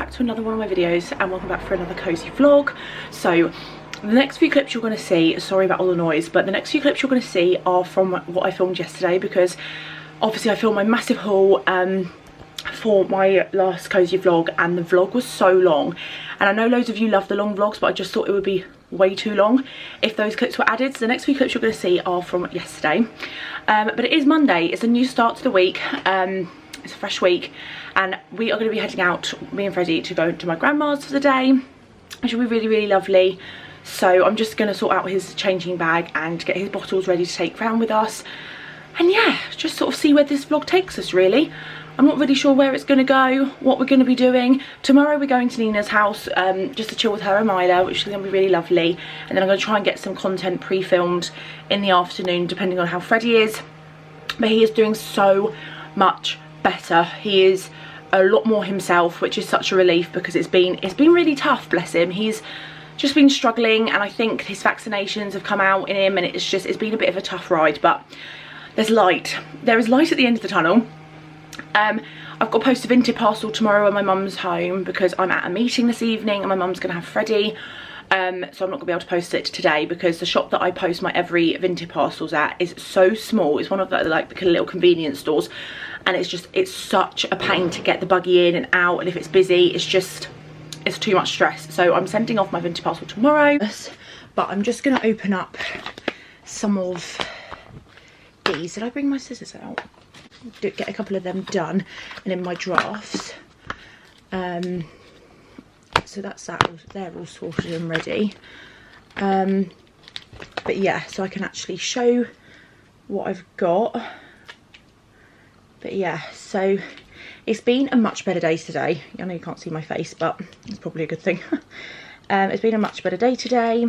back to another one of my videos and welcome back for another cozy vlog. So the next few clips you're going to see, sorry about all the noise, but the next few clips you're going to see are from what I filmed yesterday, because obviously I filmed my massive haul for my last cozy vlog and the vlog was so long, and I know loads of you love the long vlogs, but I just thought it would be way too long if those clips were added. So the next few clips you're going to see are from yesterday, but it is Monday, it's a new start to the week. It's a fresh week and we are going to be heading out, me and Freddie, to go to my grandma's for the day, which will be really, really lovely. So I'm just going to sort out his changing bag and get his bottles ready to take round with us, and yeah, just sort of see where this vlog takes us really. I'm not really sure where it's going to go, what we're going to be doing. Tomorrow we're going to Nina's house just to chill with her and Mila, which is going to be really lovely, and then I'm going to try and get some content pre-filmed in the afternoon depending on how Freddie is. But he is doing so much better. He is a lot more himself, which is such a relief, because it's been really tough, bless him. He's just been struggling, and I think his vaccinations have come out in him, and it's been a bit of a tough ride, but there's light. There is light at the end of the tunnel. I've got to post a Vinted parcel tomorrow when my mum's home, because I'm at a meeting this evening and my mum's going to have Freddie. So I'm not going to be able to post it today, because the shop that I post my every Vinted parcels at is so small. It's one of the little convenience stores, and it's such a pain to get the buggy in and out, and if it's busy it's too much stress. So I'm sending off my Vinted parcel tomorrow, but I'm just going to open up some of these. Did I bring my scissors out? Get a couple of them done and in my drafts. So that's that, they're all sorted and ready. But yeah, so I can actually show what I've got. But yeah, so it's been a much better day today. I know you can't see my face, but it's probably a good thing. It's been a much better day today.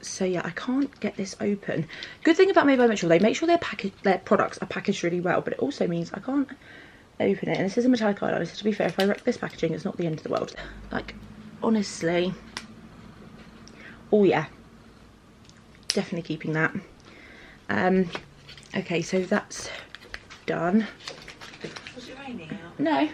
So yeah, I can't get this open. Good thing about Mabel Mitchell, they make sure their products are packaged really well, but it also means I can't open it. And this is a metallic eyeliner, so to be fair, if I wreck this packaging, it's not the end of the world. Like, honestly, oh yeah, definitely keeping that. Okay, so that's done. Was it raining out? No.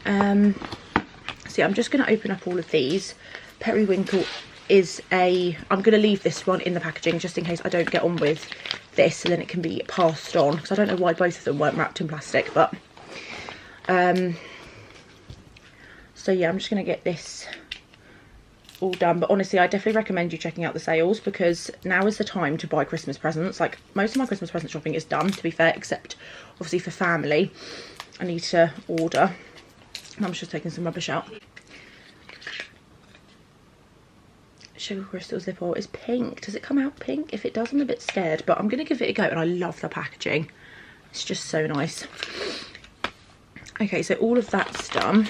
So yeah, I'm just going to open up all of these. Periwinkle is I'm going to leave this one in the packaging just in case I don't get on with this, and then it can be passed on, because I don't know why both of them weren't wrapped in plastic. But so yeah, I'm just going to get this all done. But honestly, I definitely recommend you checking out the sales, because now is the time to buy Christmas presents. Like, most of my Christmas present shopping is done, to be fair, except obviously for family I need to order. Mum's just taking some rubbish out. Sugar Crystals lip oil is pink. Does it come out pink? If it does, I'm a bit scared, but I'm going to give it a go, and I love the packaging. It's just so nice. Okay, so all of that's done.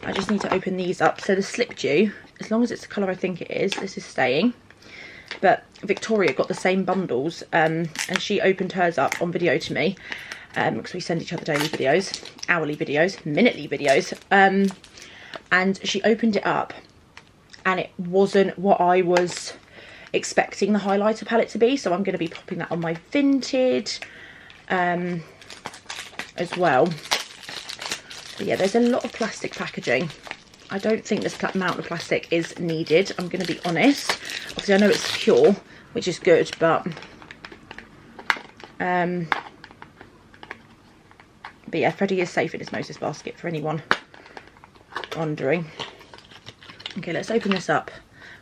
I just need to open these up. So the Slip Dew, as long as it's the colour I think it is, this is staying. But Victoria got the same bundles, and she opened hers up on video to me, because we send each other daily videos, hourly videos, minutely videos, and she opened it up, and it wasn't what I was expecting the highlighter palette to be, so I'm going to be popping that on my Vinted as well. But yeah, there's a lot of plastic packaging. I don't think this amount of plastic is needed, I'm going to be honest. Obviously I know it's pure, which is good, but yeah, Freddie is safe in his Moses basket, for anyone wondering. Okay, let's open this up.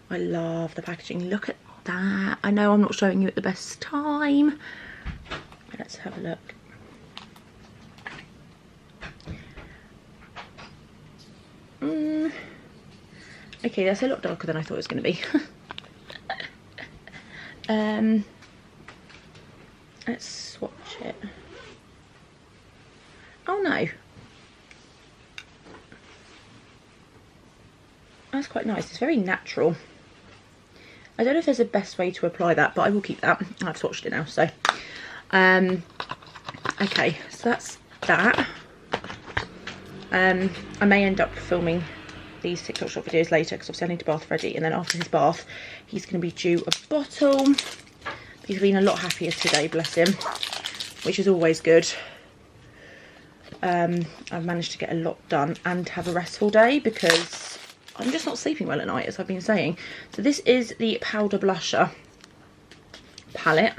I love the packaging. Look at that. I know I'm not showing you at the best time. Let's have a look. Okay, that's a lot darker than I thought it was going to be. Let's swatch it. Oh no. That's quite nice. It's very natural. I don't know if there's a best way to apply that, but I will keep that. I've swatched it now, so. Okay, so that's that. I may end up filming these TikTok shop videos later, because obviously I need to bath Freddie, and then after his bath he's going to be due a bottle. He's been a lot happier today, bless him, which is always good. I've managed to get a lot done and have a restful day because I'm just not sleeping well at night, as I've been saying. So this is the Powder Blusher palette.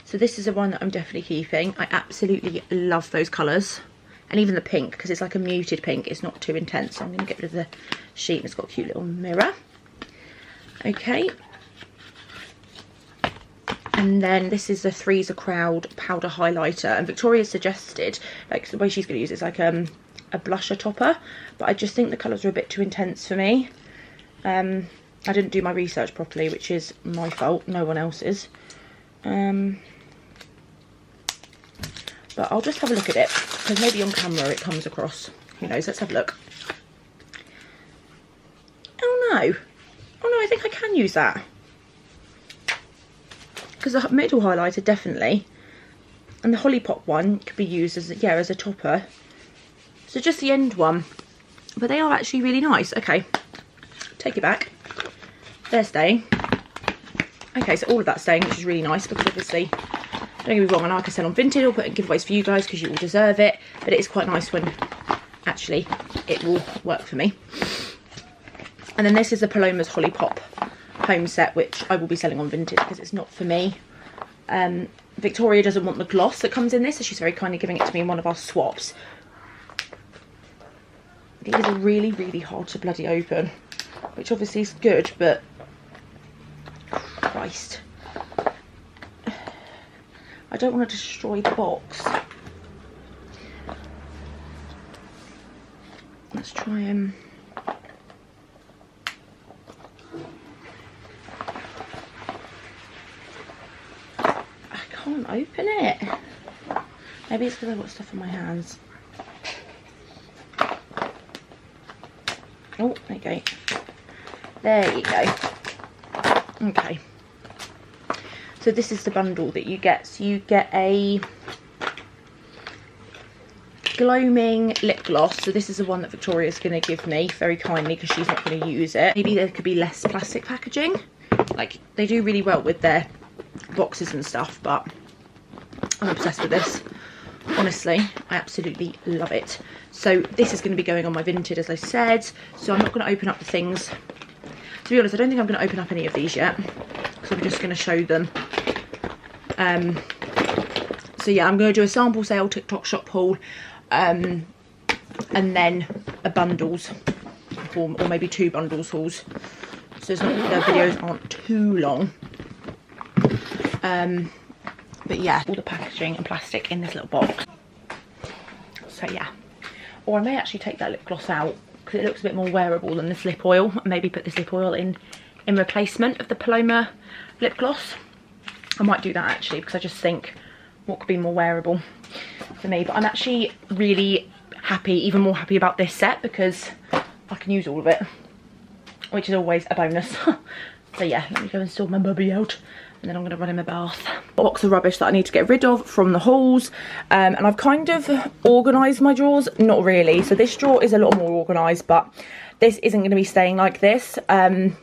So this is the one that I'm definitely keeping. I absolutely love those colours. And even the pink, because it's like a muted pink. It's not too intense. So I'm going to get rid of the sheet. It's got a cute little mirror. Okay. And then this is the Freezer Crowd powder highlighter. And Victoria suggested, like the way she's going to use it is like a blusher topper. But I just think the colours are a bit too intense for me. I didn't do my research properly, which is my fault. No one else's. But I'll just have a look at it. Because maybe on camera it comes across. Who knows? Let's have a look. Oh no. Oh no, I think I can use that. Because the middle highlighter definitely, and the Holly Pop one could be used as as a topper. So just the end one, but they are actually really nice. Okay, take it back. They're staying. Okay, so all of that's staying, which is really nice because obviously, don't get me wrong, I like to sell on Vinted or put in giveaways for you guys because you all deserve it. But it is quite nice when actually it will work for me. And then this is the Paloma's Holly Pop home set, which I will be selling on Vinted because it's not for me. Victoria doesn't want the gloss that comes in this, so she's very kindly giving it to me in one of our swaps. These are really, really hard to bloody open, which obviously is good, but Christ, I don't want to destroy the box. Let's try and can't open it. Maybe it's because I've got stuff on my hands. Oh, there you go. There you go. Okay. So this is the bundle that you get. So you get a gloaming lip gloss. So this is the one that Victoria's going to give me very kindly because she's not going to use it. Maybe there could be less plastic packaging. Like, they do really well with their boxes and stuff, but I'm obsessed with this. Honestly, I absolutely love it. So this is going to be going on my Vinted, as I said. So I'm not going to open up the things. To be honest, I don't think I'm going to open up any of these yet, because I'm just going to show them. So yeah, I'm going to do a sample sale TikTok shop haul, and then a bundles, or maybe 2 bundles hauls. So it's not, the videos aren't too long. But yeah, all the packaging and plastic in this little box. So yeah, or I may actually take that lip gloss out because it looks a bit more wearable than this lip oil, and maybe put this lip oil in replacement of the Paloma lip gloss. I might do that actually, because I just think what could be more wearable for me. But I'm actually really happy, even more happy about this set, because I can use all of it, which is always a bonus. So yeah, let me go and sort my bubby out, and then I'm going to run in my bath. A box of rubbish that I need to get rid of from the hauls, and I've kind of organised my drawers. Not really. So this drawer is a lot more organised, but this isn't going to be staying like this. I'm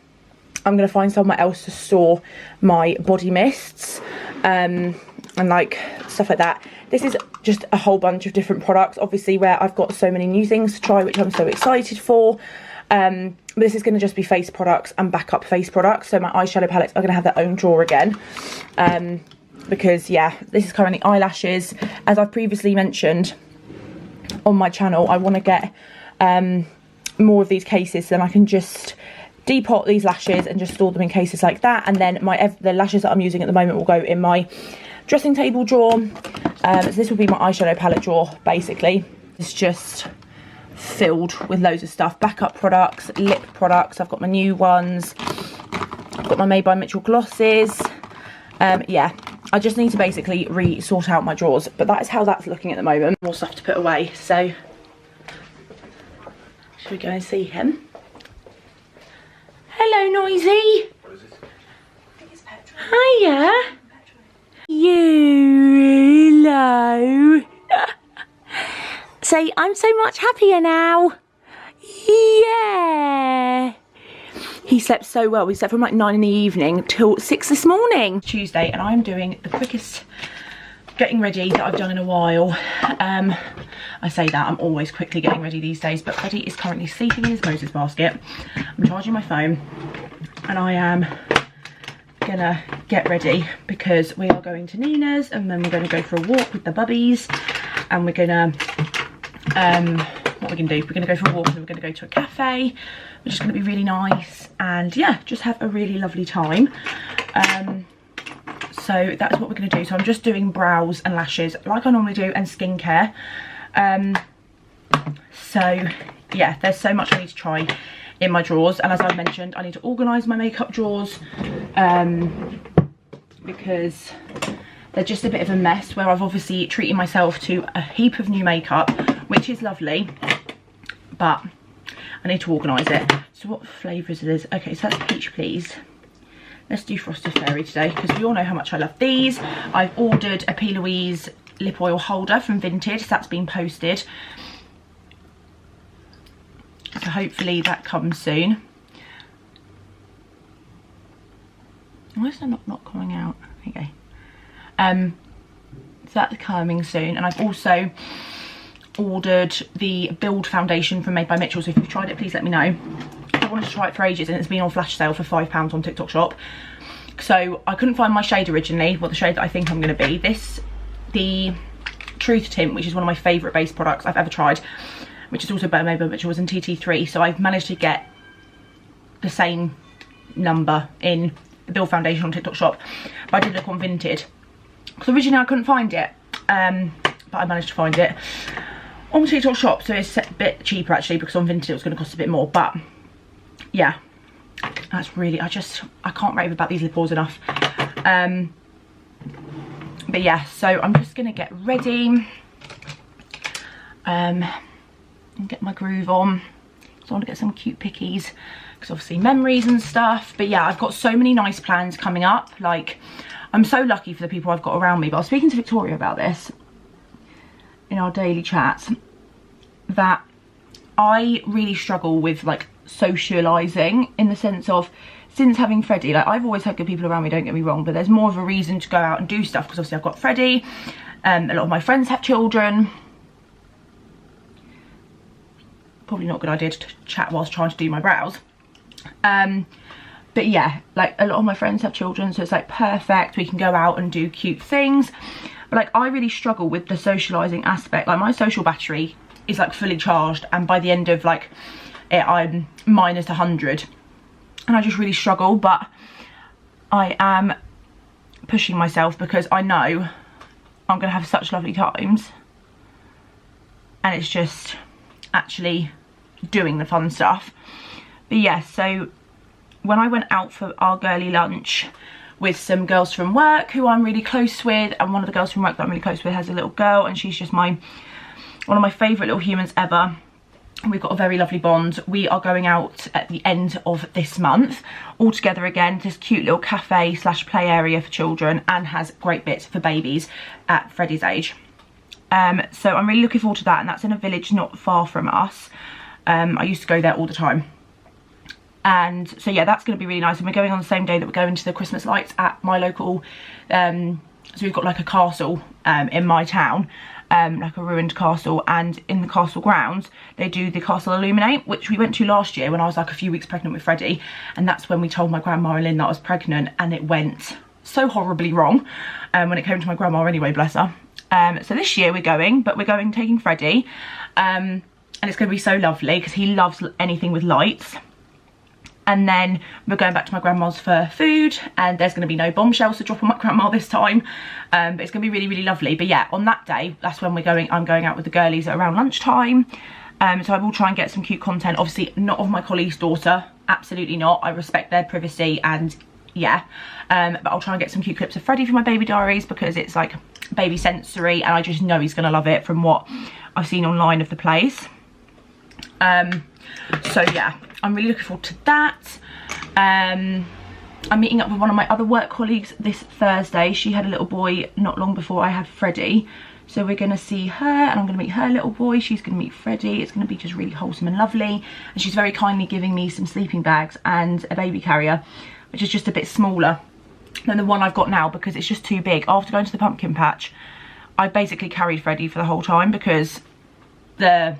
going to find somewhere else to store my body mists, and like stuff like that. This is just a whole bunch of different products, obviously, where I've got so many new things to try, which I'm so excited for. But this is going to just be face products and backup face products. So my eyeshadow palettes are going to have their own drawer again. Because yeah, this is currently eyelashes. As I've previously mentioned on my channel, I want to get more of these cases, so then I can just depot these lashes and just store them in cases like that. And then the lashes that I'm using at the moment will go in my dressing table drawer. So this will be my eyeshadow palette drawer, basically. It's just filled with loads of stuff, backup products, lip products. I've got my new ones, I've got my Made by Mitchell glosses. Yeah, I just need to basically sort out my drawers, but that is how that's looking at the moment. More stuff to put away, so should we go and see him? Hello, Noisy. What is it? I think it's petrol. Hiya. Hello. Say, I'm so much happier now. Yeah. He slept so well. We slept from like 9 in the evening till 6 this morning. Tuesday, and I'm doing the quickest getting ready that I've done in a while. I say that, I'm always quickly getting ready these days, but Freddie is currently sleeping in his Moses basket. I'm charging my phone and I am gonna get ready because we are going to Nina's and then we're gonna go for a walk with the bubbies, and we're gonna what we're gonna do, we're gonna go for a walk and we're gonna go to a cafe, which is gonna be really nice, and yeah, just have a really lovely time. So that's what we're going to do. So I'm just doing brows and lashes like I normally do, and skincare. So yeah, there's so much I need to try in my drawers, and as I mentioned, I need to organise my makeup drawers because they're just a bit of a mess, where I've obviously treated myself to a heap of new makeup, which is lovely, but I need to organise it. So what flavours it is? Okay, so that's peach please. Let's do Frosted Fairy today because we all know how much I love these. I've ordered a P. Louise lip oil holder from Vinted, so that's been posted. So hopefully that comes soon. Why is that not coming out? There you go. So that's coming soon, and I've also ordered the Build foundation from Made by Mitchell, so if you've tried it, please let me know. I wanted to try it for ages and it's been on flash sale for £5 on TikTok shop. So I couldn't find my shade originally, well the shade that I think I'm going to be. The Truth Tint, which is one of my favourite base products I've ever tried, which is also by Made by Mitchell, was in TT3. So I've managed to get the same number in the Build foundation on TikTok shop. But I did look on Vinted because originally I couldn't find it, but I managed to find it on TikTok shop. So it's a bit cheaper actually, because on Vinted it was going to cost a bit more, but yeah, that's really, I can't rave about these lip oils enough. But yeah, so I'm just gonna get ready and get my groove on. So I want to get some cute pickies because obviously memories and stuff. But yeah, I've got so many nice plans coming up. Like, I'm so lucky for the people I've got around me. But I was speaking to Victoria about this in our daily chats, that I really struggle with like socialising, in the sense of, since having Freddie, like I've always had good people around me, don't get me wrong, but there's more of a reason to go out and do stuff because obviously I've got Freddie, a lot of my friends have children. Probably not a good idea to chat whilst trying to do my brows, but yeah, like a lot of my friends have children, so it's like perfect, we can go out and do cute things. But like I really struggle with the socialising aspect. Like my social battery is like fully charged, and by the end of like it, I'm minus 100, and I just really struggle. But I am pushing myself because I know I'm gonna have such lovely times, and it's just actually doing the fun stuff. But yeah, so when I went out for our girly lunch with some girls from work who I'm really close with, and one of the girls from work that I'm really close with has a little girl, and she's just one of my favourite little humans ever. We've got a very lovely bond. We are going out at the end of this month all together again, this cute little cafe slash play area for children, and has great bits for babies at Freddie's age. So I'm really looking forward to that, and that's in a village not far from us. I used to go there all the time, and so yeah, that's going to be really nice. And we're going on the same day that we're going to the Christmas lights at my local, so we've got like a castle in my town, like a ruined castle, and in the castle grounds they do the castle illuminate, which we went to last year when I was like a few weeks pregnant with Freddie, and that's when we told my grandma and Lynn that I was pregnant, and it went so horribly wrong when it came to my grandma anyway, bless her. So this year we're going, but we're going taking Freddie, and it's going to be so lovely because he loves anything with lights. And then we're going back to my grandma's for food, and there's going to be no bombshells to drop on my grandma this time, but it's going to be really, really lovely. But yeah, on that day, that's when we're going. I'm going out with the girlies at around lunchtime, so I will try and get some cute content. Obviously not of my colleague's daughter, absolutely not, I respect their privacy, and yeah, but I'll try and get some cute clips of Freddie for my baby diaries, because it's like baby sensory, and I just know he's going to love it from what I've seen online of the place. So yeah, I'm really looking forward to that. I'm meeting up with one of my other work colleagues this Thursday. She had a little boy not long before I had Freddie, so we're going to see her, and I'm going to meet her little boy. She's going to meet Freddie. It's going to be just really wholesome and lovely, and she's very kindly giving me some sleeping bags and a baby carrier, which is just a bit smaller than the one I've got now because it's just too big. After going to the pumpkin patch, I basically carried Freddie for the whole time because the,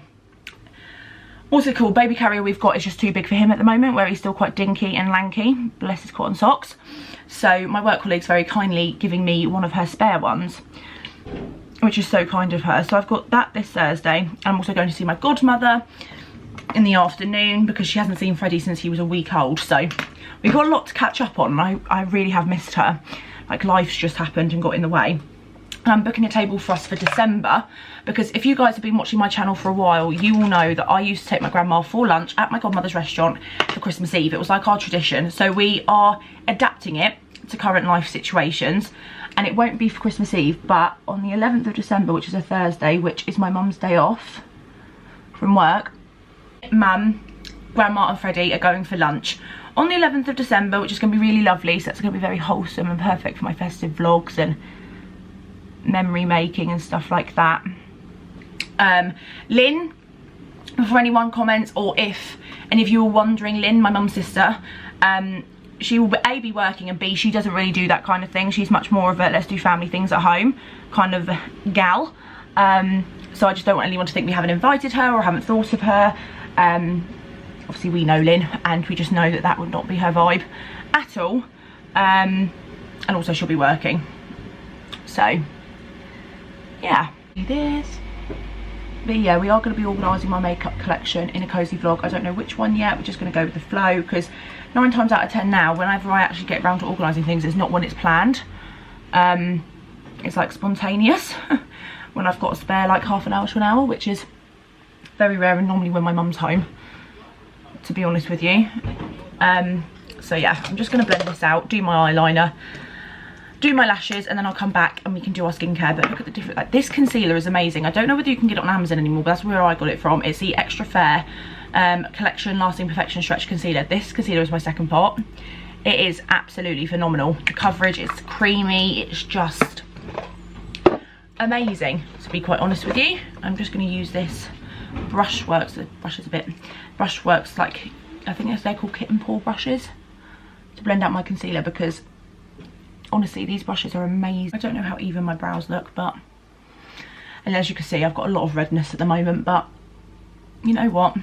what's it called, baby carrier we've got is just too big for him at the moment, where he's still quite dinky and lanky, bless his cotton socks. So my work colleague's very kindly giving me one of her spare ones, which is so kind of her. So I've got that this Thursday. I'm also going to see my godmother in the afternoon because she hasn't seen Freddie since he was a week old. So we've got a lot to catch up on, and I really have missed her. Like, life's just happened and got in the way. I'm booking a table for us for December because if you guys have been watching my channel for a while, you will know that I used to take my grandma for lunch at my godmother's restaurant for Christmas Eve. It was like our tradition. So we are adapting it to current life situations, and it won't be for Christmas Eve, but on the 11th of December, which is a Thursday, which is my mum's day off from work, Mum, Grandma and Freddie are going for lunch on the 11th of December, which is going to be really lovely. So that's going to be very wholesome and perfect for my festive vlogs and memory making and stuff like that. Lynn, for anyone comments, or if any of you are wondering, Lynn, my mum's sister, she will A, be working, and B, she doesn't really do that kind of thing. She's much more of a let's do family things at home kind of gal. So I just don't want anyone to think we haven't invited her or haven't thought of her. Obviously we know Lynn, and we just know that that would not be her vibe at all. And also she'll be working. So yeah, this. But yeah, we are going to be organising my makeup collection in a Cosy vlog. I don't know which one yet. We're just going to go with the flow, because 9 times out of 10 now, whenever I actually get around to organising things, it's not when it's planned. It's like spontaneous when I've got a spare like half an hour to an hour, which is very rare, and normally when my mum's home, to be honest with you. So yeah, I'm just going to blend this out, do my eyeliner, do my lashes, and then I'll come back and we can do our skincare. But look at the different, like, this concealer is amazing. I don't know whether you can get it on Amazon anymore, but that's where I got it from. It's the Extra Fair Collection Lasting Perfection Stretch Concealer. This concealer is my second pot. It is absolutely phenomenal. The coverage, it's creamy, it's just amazing, to be quite honest with you. I'm just going to use this Brushworks, the brush is a bit, Brushworks, like, I think they're called kitten paw brushes, to blend out my concealer, because honestly these brushes are amazing. I don't know how even my brows look, but, and as you can see I've got a lot of redness at the moment, but you know what,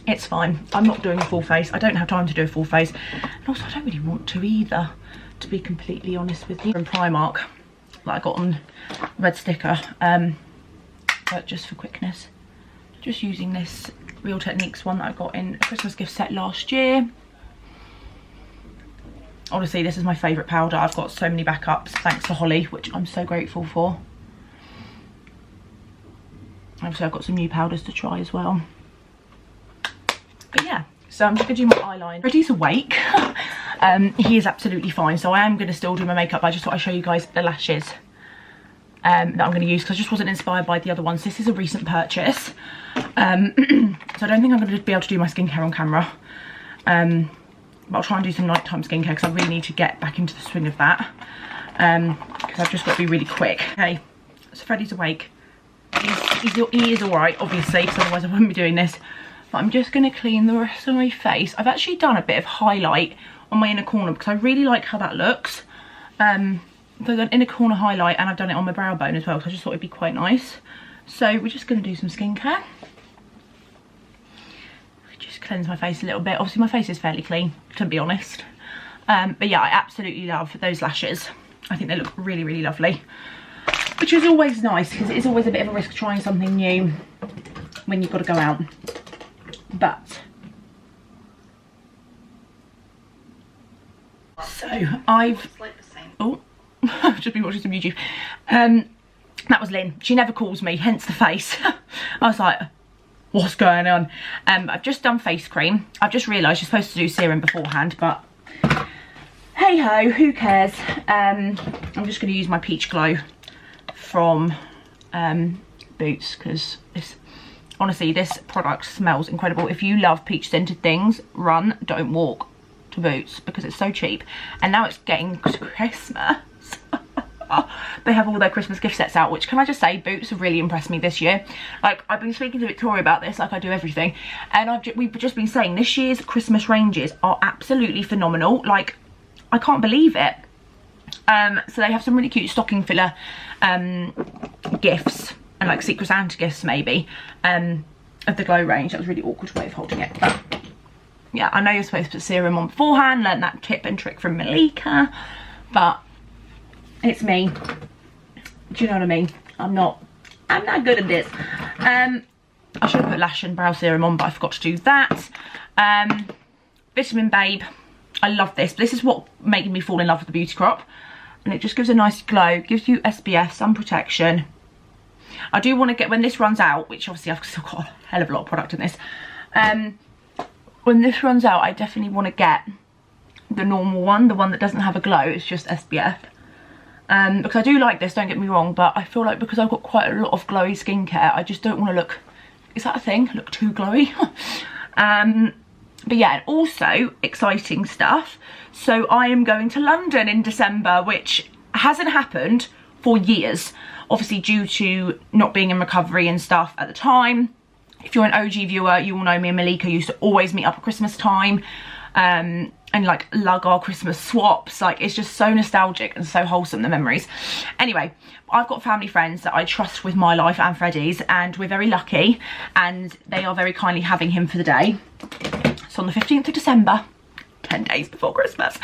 it's fine. I'm not doing a full face. I don't have time to do a full face, and also I don't really want to either, to be completely honest with you. From Primark that I got on red sticker, but just for quickness, just using this Real Techniques one that I got in a Christmas gift set last year. Honestly, this is my favourite powder. I've got so many backups thanks to Holly, which I'm so grateful for. Obviously I've got some new powders to try as well. But yeah, so I'm just going to do my eyeliner. Freddie's awake. He is absolutely fine, so I am going to still do my makeup. I just thought I'd show you guys the lashes that I'm going to use, because I just wasn't inspired by the other ones. This is a recent purchase. So I don't think I'm going to be able to do my skincare on camera. But I'll try and do some nighttime skincare, because I really need to get back into the swing of that. Because I've just got to be really quick. Okay, so Freddie's awake. He is alright, obviously, because otherwise I wouldn't be doing this. But I'm just going to clean the rest of my face. I've actually done a bit of highlight on my inner corner, because I really like how that looks. So I've done inner corner highlight, and I've done it on my brow bone as well, because I just thought it'd be quite nice. So we're just going to do some skincare. Just cleanse my face a little bit. Obviously my face is fairly clean, to be honest. But yeah, I absolutely love those lashes. I think they look really, really lovely. Which is always nice, because it is always a bit of a risk trying something new when you've got to go out. But so I've just been watching some YouTube. That was Lynn. She never calls me, hence the face. I was like, what's going on? I've just done face cream. I've just realised you're supposed to do serum beforehand, but hey ho, who cares? I'm just going to use my Peach Glow from Boots, because this, honestly, this product smells incredible. If you love peach scented things, run, don't walk to Boots, because it's so cheap. And now it's getting to Christmas. They have all their Christmas gift sets out, which, can I just say, Boots have really impressed me this year. Like, I've been speaking to Victoria about this, like I do everything, and we've just been saying this year's Christmas ranges are absolutely phenomenal. Like, I can't believe it. So they have some really cute stocking filler gifts, and like Secret Santa gifts maybe, of the Glow range. That was a really awkward way of holding it, but yeah, I know you're supposed to put serum on beforehand. Learned that tip and trick from Malika, but it's me. Do you know what I mean? I'm not good at this. I should have put lash and brow serum on, but I forgot to do that. Vitamin Babe, I love this. This is what made me fall in love with the Beauty Crop, and it just gives a nice glow, gives you SPF, sun protection. I do want to get, when this runs out, which obviously I've still got a hell of a lot of product in this, when this runs out, I definitely want to get the normal one, the one that doesn't have a glow, it's just SPF. Because I do like this, don't get me wrong, but I feel like because I've got quite a lot of glowy skincare, I just don't want to look, is that a thing? Look too glowy. But yeah, and also exciting stuff. So I am going to London in December, which hasn't happened for years. Obviously due to not being in recovery and stuff at the time. If you're an OG viewer, you will know me and Malika used to always meet up at Christmas time. And like lug our Christmas swaps. Like, it's just so nostalgic and so wholesome, the memories. Anyway, I've got family friends that I trust with my life and Freddie's, and we're very lucky, and they are very kindly having him for the day. So on the 15th of December, 10 days before Christmas,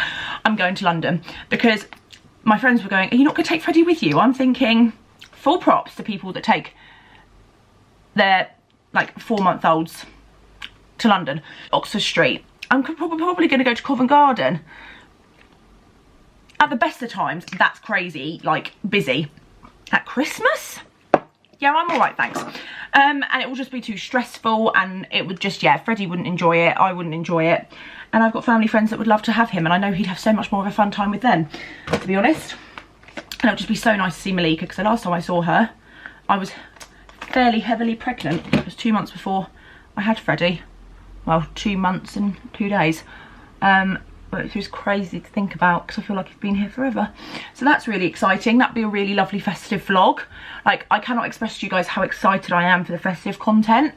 I'm going to London, because my friends were going, are you not going to take Freddie with you? I'm thinking, full props to people that take their like 4-month-olds to London. Oxford Street. I'm probably going to go to Covent Garden. At the best of times, that's crazy, like busy. At Christmas? Yeah, I'm alright, thanks. And it will just be too stressful, and it would just, yeah, Freddie wouldn't enjoy it, I wouldn't enjoy it. And I've got family friends that would love to have him, and I know he'd have so much more of a fun time with them, to be honest. And it would just be so nice to see Malika, because the last time I saw her, I was fairly heavily pregnant. It was 2 months before I had Freddie. Well, 2 months and 2 days. But it's just crazy to think about, because I feel like I've been here forever. So that's really exciting. That'd be a really lovely festive vlog. Like, I cannot express to you guys how excited I am for the festive content.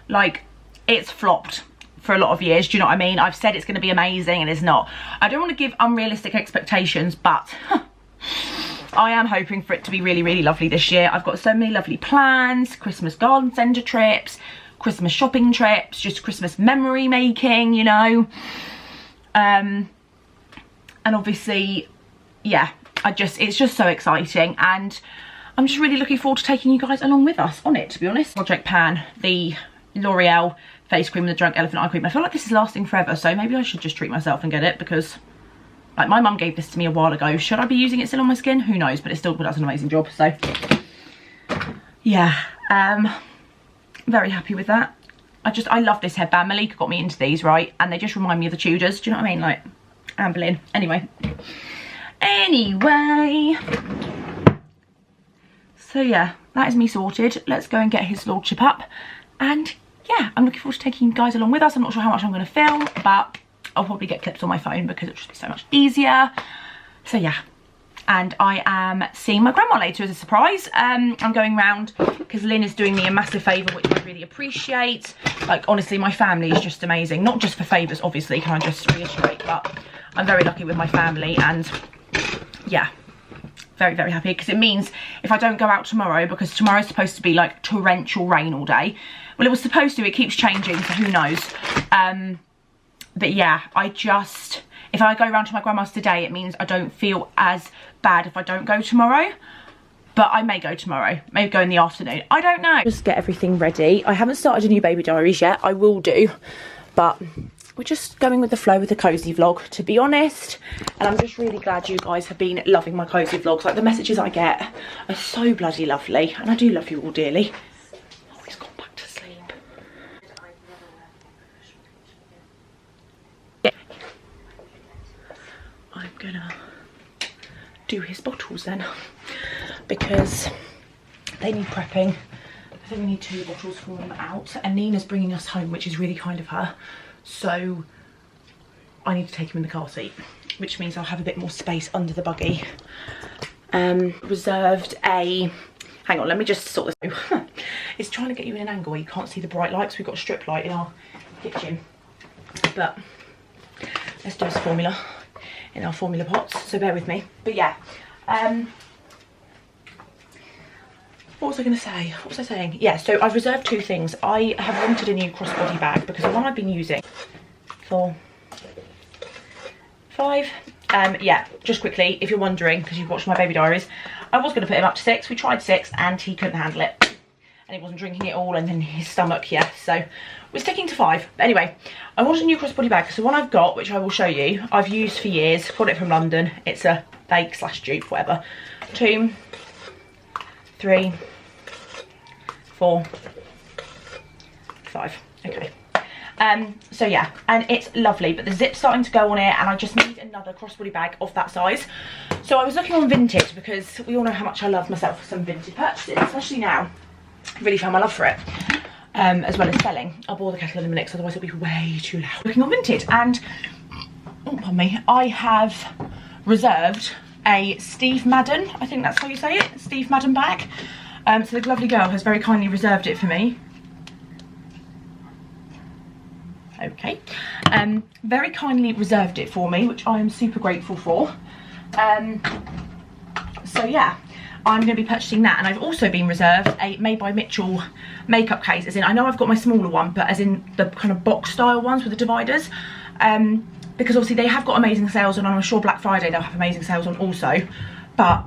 Like, it's flopped for a lot of years, do you know what I mean? I've said it's going to be amazing, and it's not. I don't want to give unrealistic expectations, but I am hoping for it to be really, really lovely this year. I've got so many lovely plans. Christmas garden centre trips, Christmas shopping trips, just Christmas memory making, you know. And obviously, yeah, it's just so exciting, and I'm just really looking forward to taking you guys along with us on it, to be honest. Project Pan, the L'Oreal face cream with the Drunk Elephant eye cream. I feel like this is lasting forever, so maybe I should just treat myself and get it, because like my mum gave this to me a while ago. Should I be using it still on my skin? Who knows, but it still does an amazing job. So yeah, very happy with that. I love this headband. Malika got me into these, right? And they just remind me of the Tudors. Do you know what I mean? Like, Anne Boleyn. Anyway. So yeah, that is me sorted. Let's go and get his lordship up. And yeah, I'm looking forward to taking you guys along with us. I'm not sure how much I'm going to film, but I'll probably get clips on my phone because it'll just be so much easier. So yeah. And I am seeing my grandma later as a surprise. I'm going round because Lynn is doing me a massive favour, which I really appreciate. Like, honestly, my family is just amazing. Not just for favours, obviously, can I just reiterate, but I'm very lucky with my family, and yeah, very, very happy, because it means if I don't go out tomorrow, because tomorrow's supposed to be like torrential rain all day. Well, it was supposed to, it keeps changing, so who knows. But yeah, if I go round to my grandma's today, it means I don't feel as bad if I don't go tomorrow. But I may go tomorrow, maybe go in the afternoon, I don't know. Just get everything ready. I haven't started a new baby diaries yet, I will do, but we're just going with the flow with the Cosy vlog, to be honest. And I'm just really glad you guys have been loving my Cosy vlogs. Like, the messages I get are so bloody lovely, and I do love you all dearly. Oh, he's gone back to sleep. I'm gonna do his bottles then, because they need prepping. I think we need 2 bottles for them out, and Nina's bringing us home, which is really kind of her, so I need to take him in the car seat, which means I'll have a bit more space under the buggy. Reserved a, hang on, let me just sort this out. It's trying to get you in an angle where you can't see the bright lights. We've got a strip light in our kitchen, but let's do this formula. in our formula pots, so bear with me. But yeah, what was I going to say? What was I saying? Yeah, so I've reserved 2 things. I have wanted a new crossbody bag because the one I've been using for 5. Yeah, just quickly, if you're wondering, because you've watched my baby diaries, I was going to put him up to 6. We tried 6 and he couldn't handle it. And he wasn't drinking it all, and then his stomach, yeah. So we're sticking to 5. But anyway, I wanted a new crossbody bag because the one I've got, which I will show you, I've used for years. Got it from London. It's a fake / dupe, whatever. 2, 3, 4, 5. Okay. So yeah, and it's lovely, but the zip's starting to go on it, and I just need another crossbody bag of that size. So I was looking on Vinted because we all know how much I love myself for some Vinted purchases, especially now. I really found my love for it, as well as selling. I'll boil the kettle in a minute because otherwise it'll be way too loud. Looking on Vinted, and oh, pardon me, I have reserved a Steve Madden, I think that's how you say it, Steve Madden bag. So the lovely girl has very kindly reserved it for me. Okay, very kindly reserved it for me, which I am super grateful for. So yeah, I'm going to be purchasing that, and I've also been reserved a Made by Mitchell makeup case, as in, I know I've got my smaller one, but as in the kind of box style ones with the dividers, because obviously they have got amazing sales on, and I'm sure Black Friday they'll have amazing sales on also, but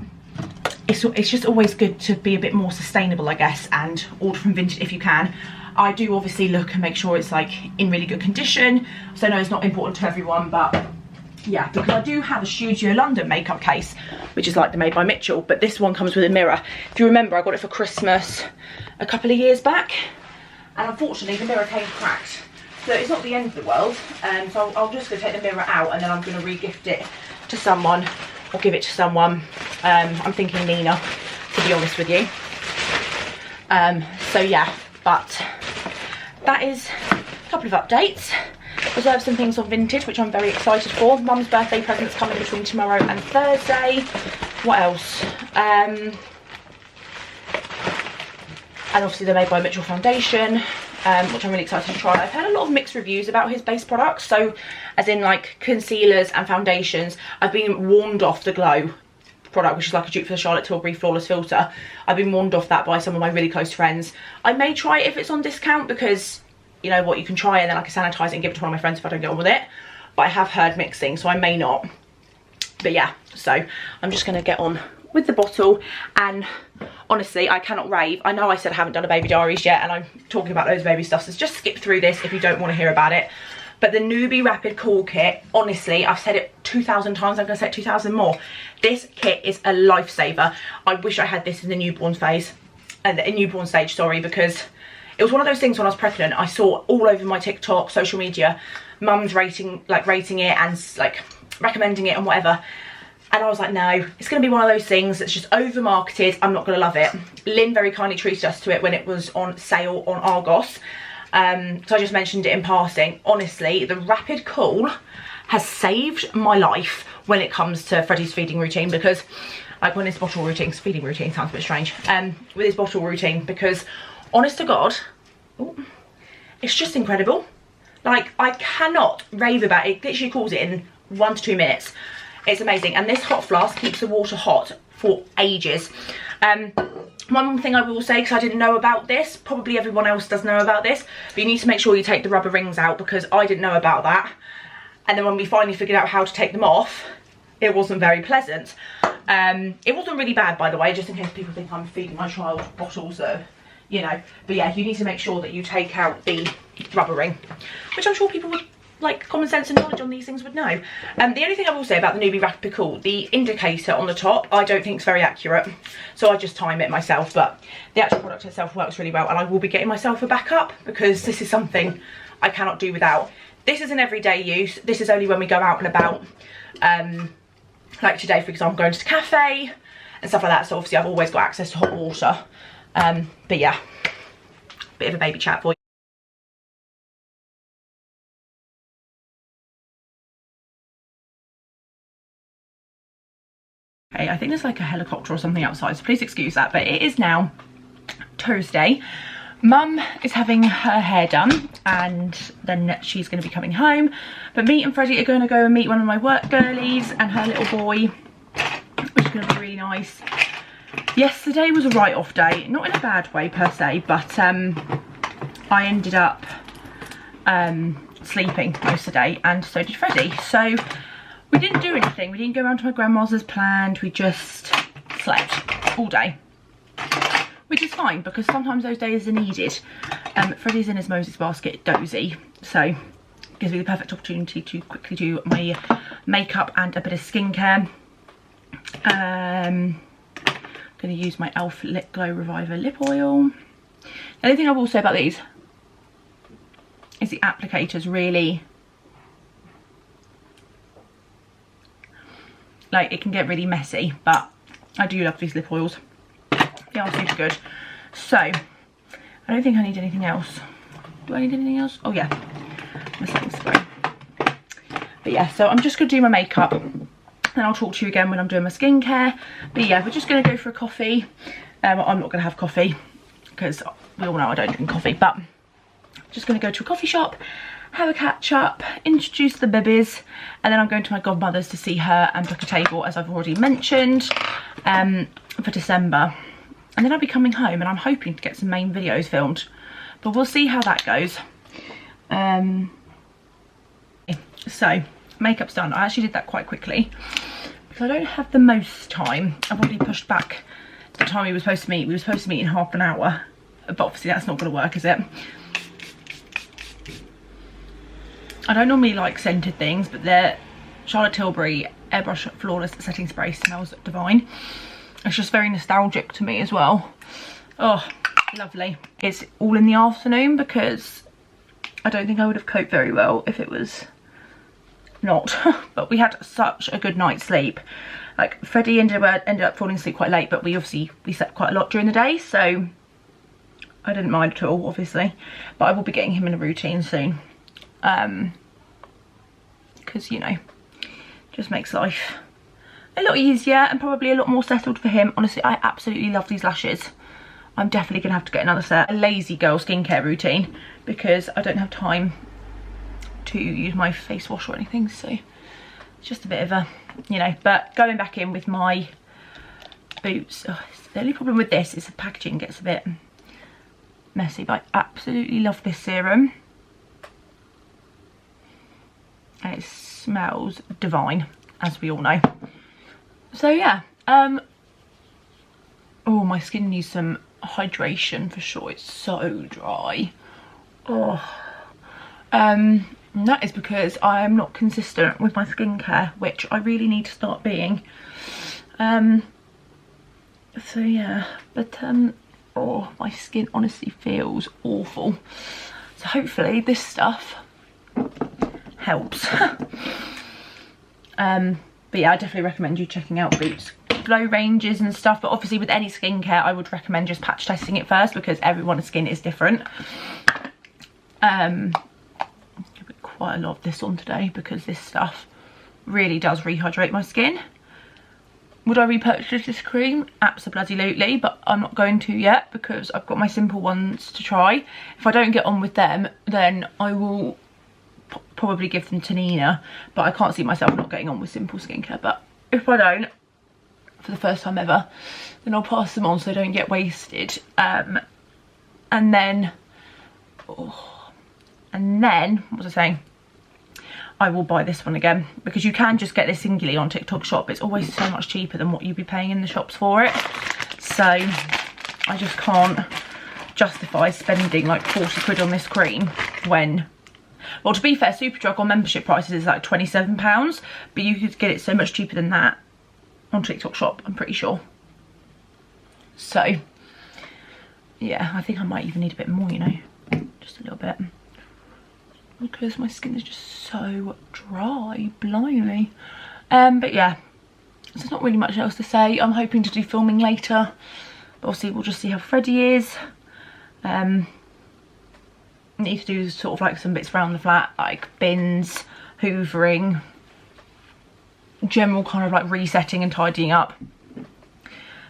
it's just always good to be a bit more sustainable, I guess, and order from Vinted if you can. I do obviously look and make sure it's like in really good condition, so I know it's not important to everyone, but yeah, because I do have a Studio London makeup case, which is like the Made by Mitchell, but this one comes with a mirror. If you remember, I got it for Christmas a couple of years back, and unfortunately the mirror came cracked. So it's not the end of the world, so I'm just going to take the mirror out, and then I'm going to re-gift it to someone, or give it to someone. I'm thinking Nina, to be honest with you. So yeah, but that is a couple of updates. Reserved some things on Vinted, which I'm very excited for. Mum's birthday present's coming between tomorrow and Thursday. What else? And obviously the Made by Mitchell foundation, which I'm really excited to try. I've heard a lot of mixed reviews about his base products, so as in like concealers and foundations. I've been warned off the Glow product, which is like a dupe for the Charlotte Tilbury Flawless Filter. I've been warned off that by some of my really close friends. I may try it if it's on discount, because you know what, you can try it and then I can sanitize it and give it to one of my friends if I don't get on with it. But I have heard mixed things, so I may not. But yeah, so I'm just going to get on with the bottle, and honestly, I cannot rave. I know I said I haven't done a baby diaries yet, and I'm talking about loads of baby stuff, so just skip through this if you don't want to hear about it. But the Newbie Rapid Cool Kit, honestly, I've said it 2,000 times, I'm going to say it 2,000 more. This kit is a lifesaver. I wish I had this in the newborn phase, newborn stage, sorry, because it was one of those things when I was pregnant, I saw all over my TikTok, social media, mums rating it and like recommending it and whatever. And I was like, no, it's going to be one of those things that's just over marketed. I'm not going to love it. Lynn very kindly treated us to it when it was on sale on Argos. So I just mentioned it in passing. Honestly, the Rapid Cool has saved my life when it comes to Freddie's feeding routine, because like when his bottle routine, feeding routine sounds a bit strange, with his bottle routine, because honest to God, it's just incredible. Like, I cannot rave about it. It literally cools it in 1 to 2 minutes. It's amazing. And this hot flask keeps the water hot for ages. One thing I will say, because I didn't know about this, probably everyone else does know about this, but you need to make sure you take the rubber rings out, because I didn't know about that. And then when we finally figured out how to take them off, it wasn't very pleasant. It wasn't really bad, by the way, just in case people think I'm feeding my child bottles, you know. But yeah, you need to make sure that you take out the rubber ring, which I'm sure people would, like, common sense and knowledge on these things would know. The only thing I will say about the Newbie Rapid Cool, the indicator on the top, I don't think is very accurate, so I just time it myself, but the actual product itself works really well, and I will be getting myself a backup, because this is something I cannot do without. This is an everyday use. This is only when we go out and about, like today, for example, going to the cafe and stuff like that, so obviously I've always got access to hot water. But yeah, bit of a baby chat for you. Okay, I think there's like a helicopter or something outside, so please excuse that, but it is now Thursday, Mum is having her hair done and then she's going to be coming home. But me and Freddie are going to go and meet one of my work girlies and her little boy, which is going to be really nice. Yesterday was a write-off day, not in a bad way per se, but I ended up sleeping most of the day, and so did Freddie. So we didn't do anything. We didn't go around to my grandma's as planned. We just slept all day, which is fine because sometimes those days are needed. Freddie's in his Moses basket dozy, so it gives me the perfect opportunity to quickly do my makeup and a bit of skincare. Going to use my e.l.f. Lip Glow Reviver lip oil. The only thing I will say about these is the applicator's really, like, it can get really messy, but I do love these lip oils. They are super good. So I don't think I need anything else. Do I need anything else? Oh yeah, my setting spray. But yeah, so I'm just gonna do my makeup and I'll talk to you again when I'm doing my skincare. But yeah, we're just gonna go for a coffee. I'm not gonna have coffee because we all know I don't drink coffee, but just gonna go to a coffee shop, have a catch up, introduce the bibbies, and then I'm going to my godmother's to see her and book a table, as I've already mentioned, for December. And then I'll be coming home and I'm hoping to get some main videos filmed, but we'll see how that goes. So makeup's done. I actually did that quite quickly because I don't have the most time. I've already pushed back the time we were supposed to meet. We were supposed to meet in half an hour, but obviously that's not going to work, is it? I don't normally like scented things, but the Charlotte Tilbury Airbrush Flawless Setting Spray smells divine. It's just very nostalgic to me as well. Oh, lovely. It's all in the afternoon because I don't think I would have coped very well if it was not. But we had such a good night's sleep. Like, Freddie ended up falling asleep quite late, but we slept quite a lot during the day, so I didn't mind at all, obviously. But I will be getting him in a routine soon. Because, you know, just makes life a lot easier and probably a lot more settled for him. Honestly, I absolutely love these lashes. I'm definitely gonna have to get another set. A lazy girl skincare routine because I don't have time to use my face wash or anything, so it's just a bit of a, you know. But going back in with my boots, the only problem with this is the packaging gets a bit messy, but I absolutely love this serum and it smells divine, as we all know. So yeah, oh, my skin needs some hydration for sure. It's so dry. Oh, and that is because I am not consistent with my skincare, which I really need to start being. So yeah, but oh, my skin honestly feels awful. So hopefully this stuff helps. But yeah, I definitely recommend you checking out Boots Glow ranges and stuff, but obviously with any skincare I would recommend just patch testing it first because everyone's skin is different. I've got quite a lot of this on today because this stuff really does rehydrate my skin. Would I repurchase this cream? Absolutely, but I'm not going to yet because I've got my simple ones to try. If I don't get on with them, then I will probably give them to Nina, but I can't see myself not getting on with simple skincare. But if I don't, for the first time ever, then I'll pass them on so they don't get wasted. And then what was I saying? I will buy this one again because you can just get this singly on TikTok shop. It's always so much cheaper than what you'd be paying in the shops for it, so I just can't justify spending like 40 quid on this cream when, well, to be fair, Superdrug on membership prices is like £27, but you could get it so much cheaper than that on TikTok shop, I'm pretty sure. So yeah, I think I might even need a bit more, you know, just a little bit, because my skin is just so dry, blimey. But yeah, so there's not really much else to say. I'm hoping to do filming later, but obviously we'll just see how Freddie is. Need to do sort of like some bits around the flat, like bins, hoovering, general kind of like resetting and tidying up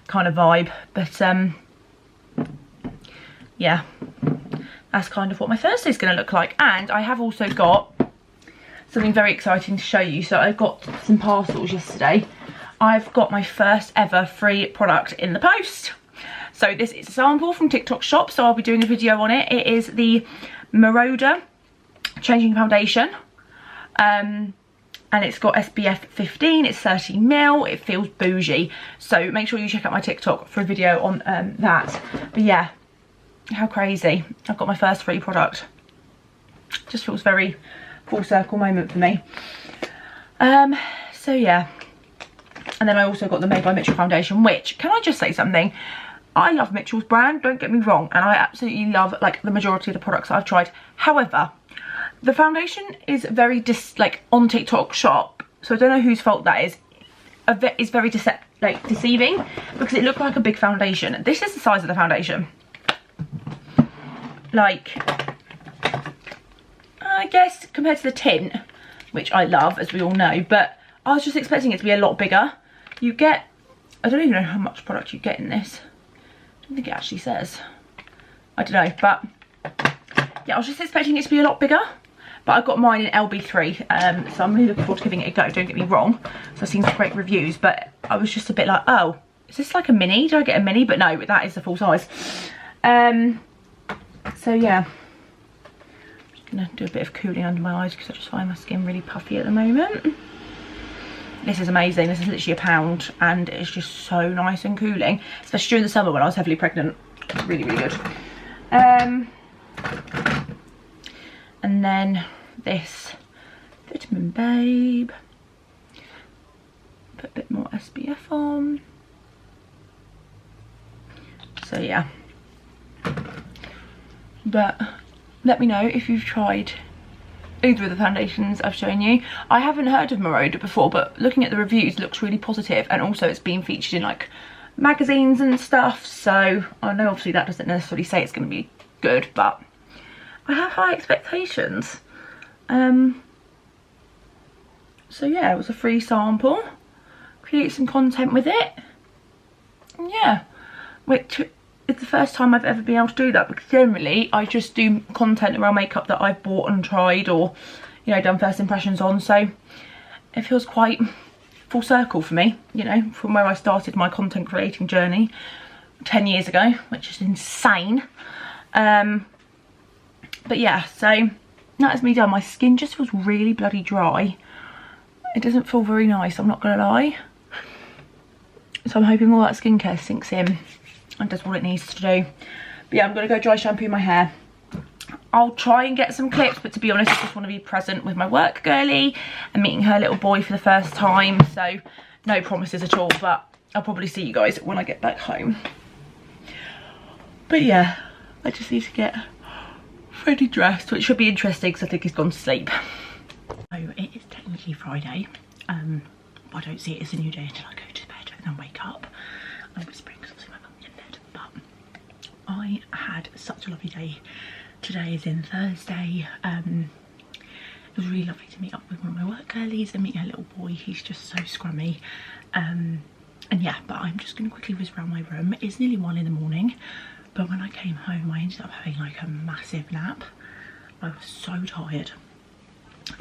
kind of vibe. But yeah, that's kind of what my Thursday's going to look like. And I have also got something very exciting to show you. So I got some parcels yesterday. I've got my first ever free product in the post. So this is a sample from TikTok Shop, so I'll be doing a video on it. It is the Marauder Changing Foundation. And it's got SPF 15, it's 30ml, it feels bougie. So make sure you check out my TikTok for a video on that. But yeah, how crazy. I've got my first free product. Just feels very full circle moment for me. So yeah. And then I also got the Made by Mitchell foundation, which, can I just say something? I love Mitchell's brand, don't get me wrong, and I absolutely love like the majority of the products that I've tried. However, the foundation is very on TikTok Shop, so I don't know whose fault that is. It's very deceiving because it looked like a big foundation. This is the size of the foundation. Like, I guess compared to the tint, which I love, as we all know, but I was just expecting it to be a lot bigger. You get, I don't even know how much product you get in this. I don't think it actually says. I don't know, but yeah, I was just expecting it to be a lot bigger. But I got mine in LB3, so I'm really looking forward to giving it a go, don't get me wrong. So I've seen some great reviews, but I was just a bit like, oh, is this like a mini? Did I get a mini? But no, that is the full size. So yeah, just gonna do a bit of cooling under my eyes because I just find my skin really puffy at the moment. This is amazing. This is literally £1 and it's just so nice and cooling, especially during the summer when I was heavily pregnant. It's really, really good. And then this Vitamin Babe. Put a bit more SPF on. So yeah. But let me know if you've tried either of the foundations I've shown you. I haven't heard of Marauder before, but looking at the reviews, it looks really positive, and also it's been featured in like magazines and stuff, so I know obviously that doesn't necessarily say it's going to be good, but I have high expectations. So yeah, it was a free sample. Create some content with it. And yeah, which it's the first time I've ever been able to do that, because generally I just do content around makeup that I've bought and tried, or you know, done first impressions on. So it feels quite full circle for me, you know, from where I started my content creating journey 10 years ago, which is insane. But yeah, so that is me done. My skin just feels really bloody dry. It doesn't feel very nice, I'm not gonna lie. So I'm hoping all that skincare sinks in and does what it needs to do. But yeah, I'm gonna go dry shampoo my hair. I'll try and get some clips, but to be honest, I just want to be present with my work girly and meeting her little boy for the first time. So no promises at all, but I'll probably see you guys when I get back home. But yeah, I just need to get Freddie dressed, which should be interesting because I think he's gone to sleep. So it is technically Friday, but I don't see it as a new day until I go to bed and then wake up. I'm whispering because obviously my mum's in bed, but I had such a lovely day. Today is in Thursday. It was really lovely to meet up with one of my work girlies and meet her little boy. He's just so scrummy. And yeah, but I'm just going to quickly whiz around my room. It's nearly 1 in the morning, but when I came home I ended up having like a massive nap. I was so tired,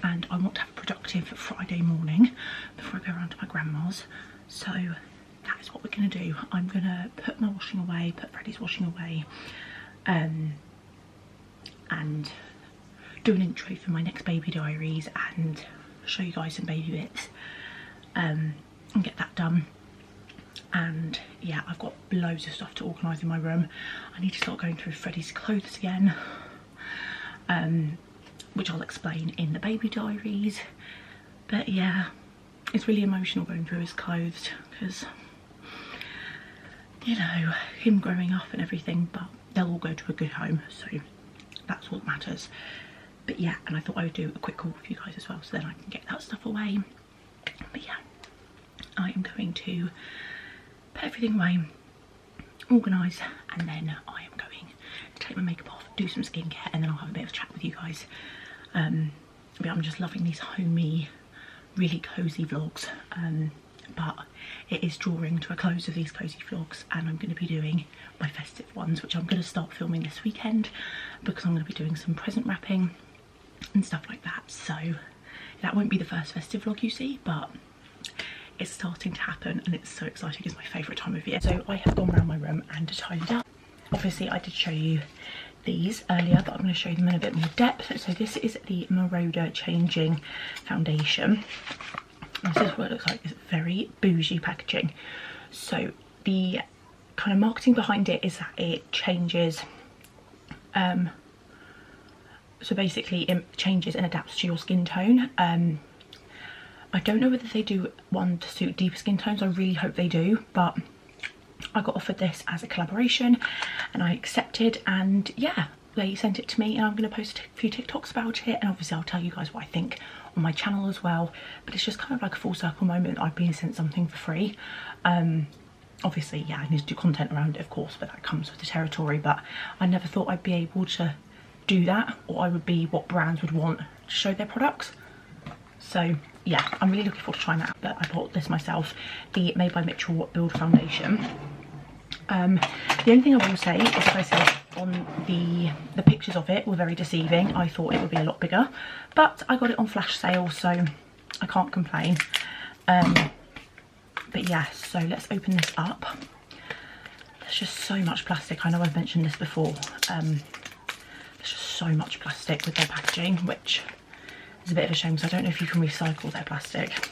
and I want to have a productive Friday morning before I go around to my grandma's. So that is what we're going to do. I'm going to put my washing away, put Freddie's washing away, and do an intro for my next baby diaries and show you guys some baby bits, and get that done. And yeah, I've got loads of stuff to organise in my room. I need to start going through Freddie's clothes again, which I'll explain in the baby diaries. But yeah, it's really emotional going through his clothes because, you know, him growing up and everything, but they'll all go to a good home, so that's what matters. But yeah, and I thought I would do a quick haul with you guys as well, so then I can get that stuff away. But yeah, I am going to put everything away, organise, and then I am going to take my makeup off, do some skincare, and then I'll have a bit of a chat with you guys. But I'm just loving these homey, really cosy vlogs. but it is drawing to a close of these cozy vlogs, and I'm going to be doing my festive ones, which I'm going to start filming this weekend because I'm going to be doing some present wrapping and stuff like that. So that won't be the first festive vlog you see, but it's starting to happen and it's so exciting. It's my favourite time of year. So I have gone around my room and tidied up. Obviously I did show you these earlier, but I'm going to show them in a bit more depth. So this is the Marauder Changing Foundation. This is what it looks like. It's very bougie packaging. So the kind of marketing behind it is that it changes, so basically it changes and adapts to your skin tone. I don't know whether they do one to suit deeper skin tones. I really hope they do, but I got offered this as a collaboration and I accepted, and yeah, they sent it to me and I'm going to post a few TikToks about it, and obviously I'll tell you guys what I think on my channel as well. But it's just kind of like a full circle moment. I've been sent something for free. Obviously, yeah, I need to do content around it, of course, but that comes with the territory. But I never thought I'd be able to do that, or I would be what brands would want to show their products. So yeah, I'm really looking forward to trying that out. But I bought this myself, the Made by Mitchell Build Foundation. The only thing I will say is, as I said, on the pictures of it were very deceiving. I thought it would be a lot bigger, but I got it on flash sale, so I can't complain. But yeah, so let's open this up. There's just so much plastic. I know I've mentioned this before. There's just so much plastic with their packaging, which is a bit of a shame because I don't know if you can recycle their plastic.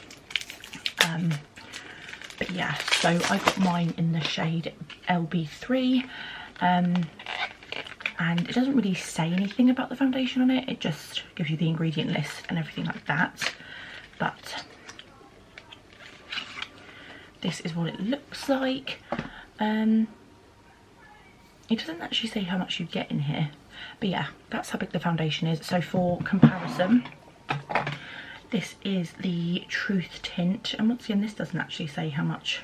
But yeah, so I got mine in the shade LB3, and it doesn't really say anything about the foundation on it. It just gives you the ingredient list and everything like that. But this is what it looks like. It doesn't actually say how much you get in here, but yeah, that's how big the foundation is. So for comparison, this is the Truth tint, and once again, this doesn't actually say how much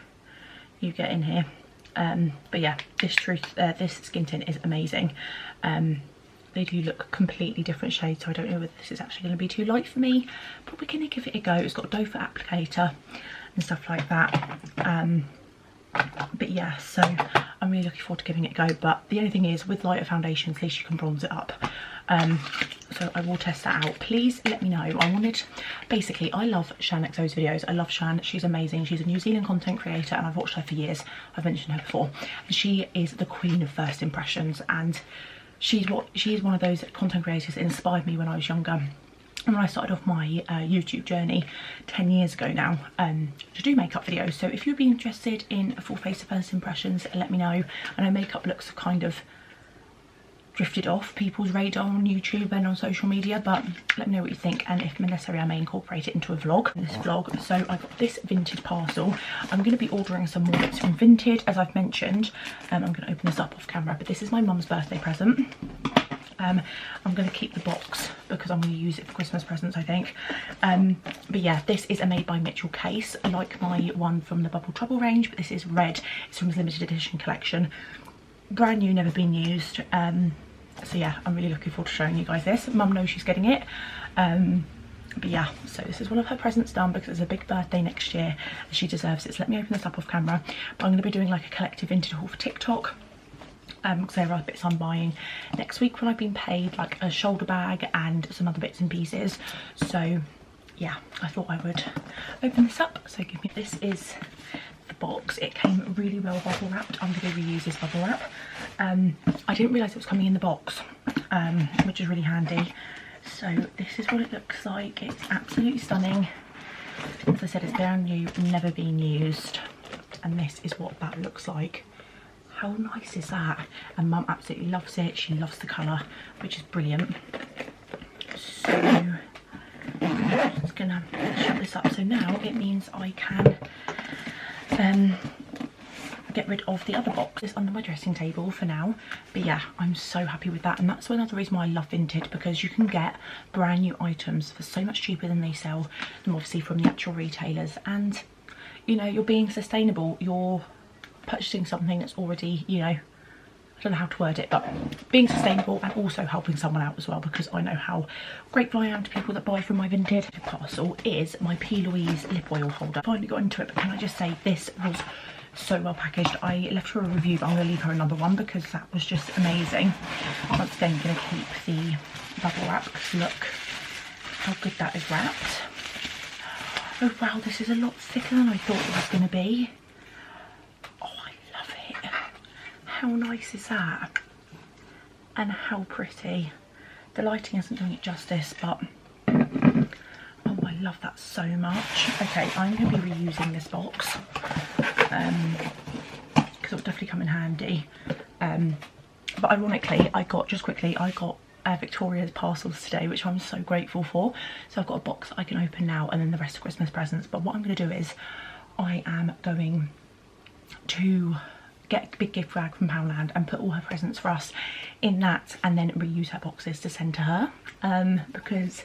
you get in here. But yeah, this skin tint is amazing. They do look completely different shades, so I don't know whether this is actually going to be too light for me, but we're going to give it a go. It's got a doe foot applicator and stuff like that. But yeah, so I'm really looking forward to giving it a go. But the only thing is, with lighter foundations, at least you can bronze it up. So I will test that out. Please let me know. Basically, I love Shan XO's videos. I love Shan. She's amazing. She's a New Zealand content creator and I've watched her for years. I've mentioned her before. And she is the queen of first impressions, and she is one of those content creators that inspired me when I was younger. And when I started off my YouTube journey 10 years ago now, to do makeup videos. So if you'd be interested in a full face of first impressions, let me know. I know makeup looks kind of drifted off people's radar on YouTube and on social media, but let me know what you think, and if necessary I may incorporate it into a vlog. So I got this Vinted parcel. I'm going to be ordering some more bits from Vinted, as I've mentioned. I'm going to open this up off camera, but this is my mum's birthday present. I'm going to keep the box because I'm going to use it for Christmas presents, I think. But yeah, this is a Made by Mitchell case, like my one from the Bubble Trouble range, but this is red. It's from his limited edition collection. Brand new, never been used. So yeah, I'm really looking forward to showing you guys this. Mum knows she's getting it. But yeah, so this is one of her presents done because it's a big birthday next year and she deserves it. So let me open this up off camera. But I'm going to be doing like a collective Vinted haul for TikTok. Because there are bits I'm buying next week when I've been paid, like a shoulder bag and some other bits and pieces. So yeah, I thought I would open this up. So give me, this is the box. It came really well bubble wrapped. I'm going to reuse this bubble wrap. I didn't realise it was coming in the box, which is really handy. So this is what it looks like. It's absolutely stunning. As I said, it's brand new, never been used, and this is what that looks like. How nice is that? And Mum absolutely loves it. She loves the colour, which is brilliant. So I'm just gonna shut this up. So now it means I can get rid of the other box. It's under my dressing table for now. But yeah, I'm so happy with that. And that's another reason why I love Vinted, because you can get brand new items for so much cheaper than they sell them, obviously, from the actual retailers. And you know, you're being sustainable. You're purchasing something that's already, you know, I don't know how to word it, but being sustainable and also helping someone out as well, because I know how grateful I am to people that buy from my Vinted. The parcel is my P. Louise lip oil holder. Finally got into it, but can I just say this was so well packaged. I left her a review, but I'm going to leave her another one because that was just amazing. Once again, I'm going to keep the bubble wrap because look how good that is wrapped. Oh wow, this is a lot thicker than I thought it was going to be. Oh, I love it. How nice is that? And how pretty. The lighting isn't doing it justice, but oh, I love that so much. Okay, I'm going to be reusing this box because it'll definitely come in handy. But ironically, I got Victoria's parcels today, which I'm so grateful for. So I've got a box I can open now and then the rest of Christmas presents. But what I'm going to do is I am going to get a big gift bag from Poundland and put all her presents for us in that, and then reuse her boxes to send to her, because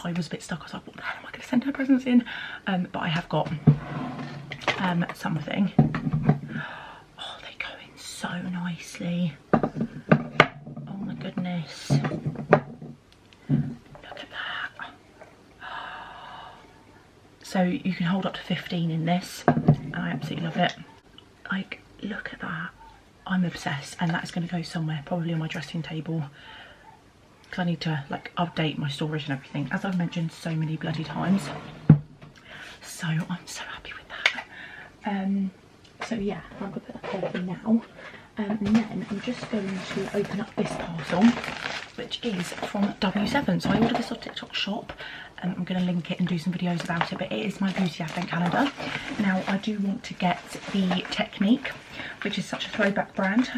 I was a bit stuck. I was like, what the hell am I going to send her presents in? But I have got something. Oh, they go in so nicely. Oh my goodness. Look at that. So you can hold up to 15 in this, and I absolutely love it. Like, look at that. I'm obsessed, and that's going to go somewhere, probably on my dressing table, because I need to like update my storage and everything, as I've mentioned so many bloody times. So I'm so happy with that. So yeah, I'm going to put that over now. And then I'm just going to open up this parcel, which is from W7. So I ordered this on TikTok shop. I'm going to link it and do some videos about it, but it is my beauty advent calendar. Now I do want to get the Technique, which is such a throwback brand.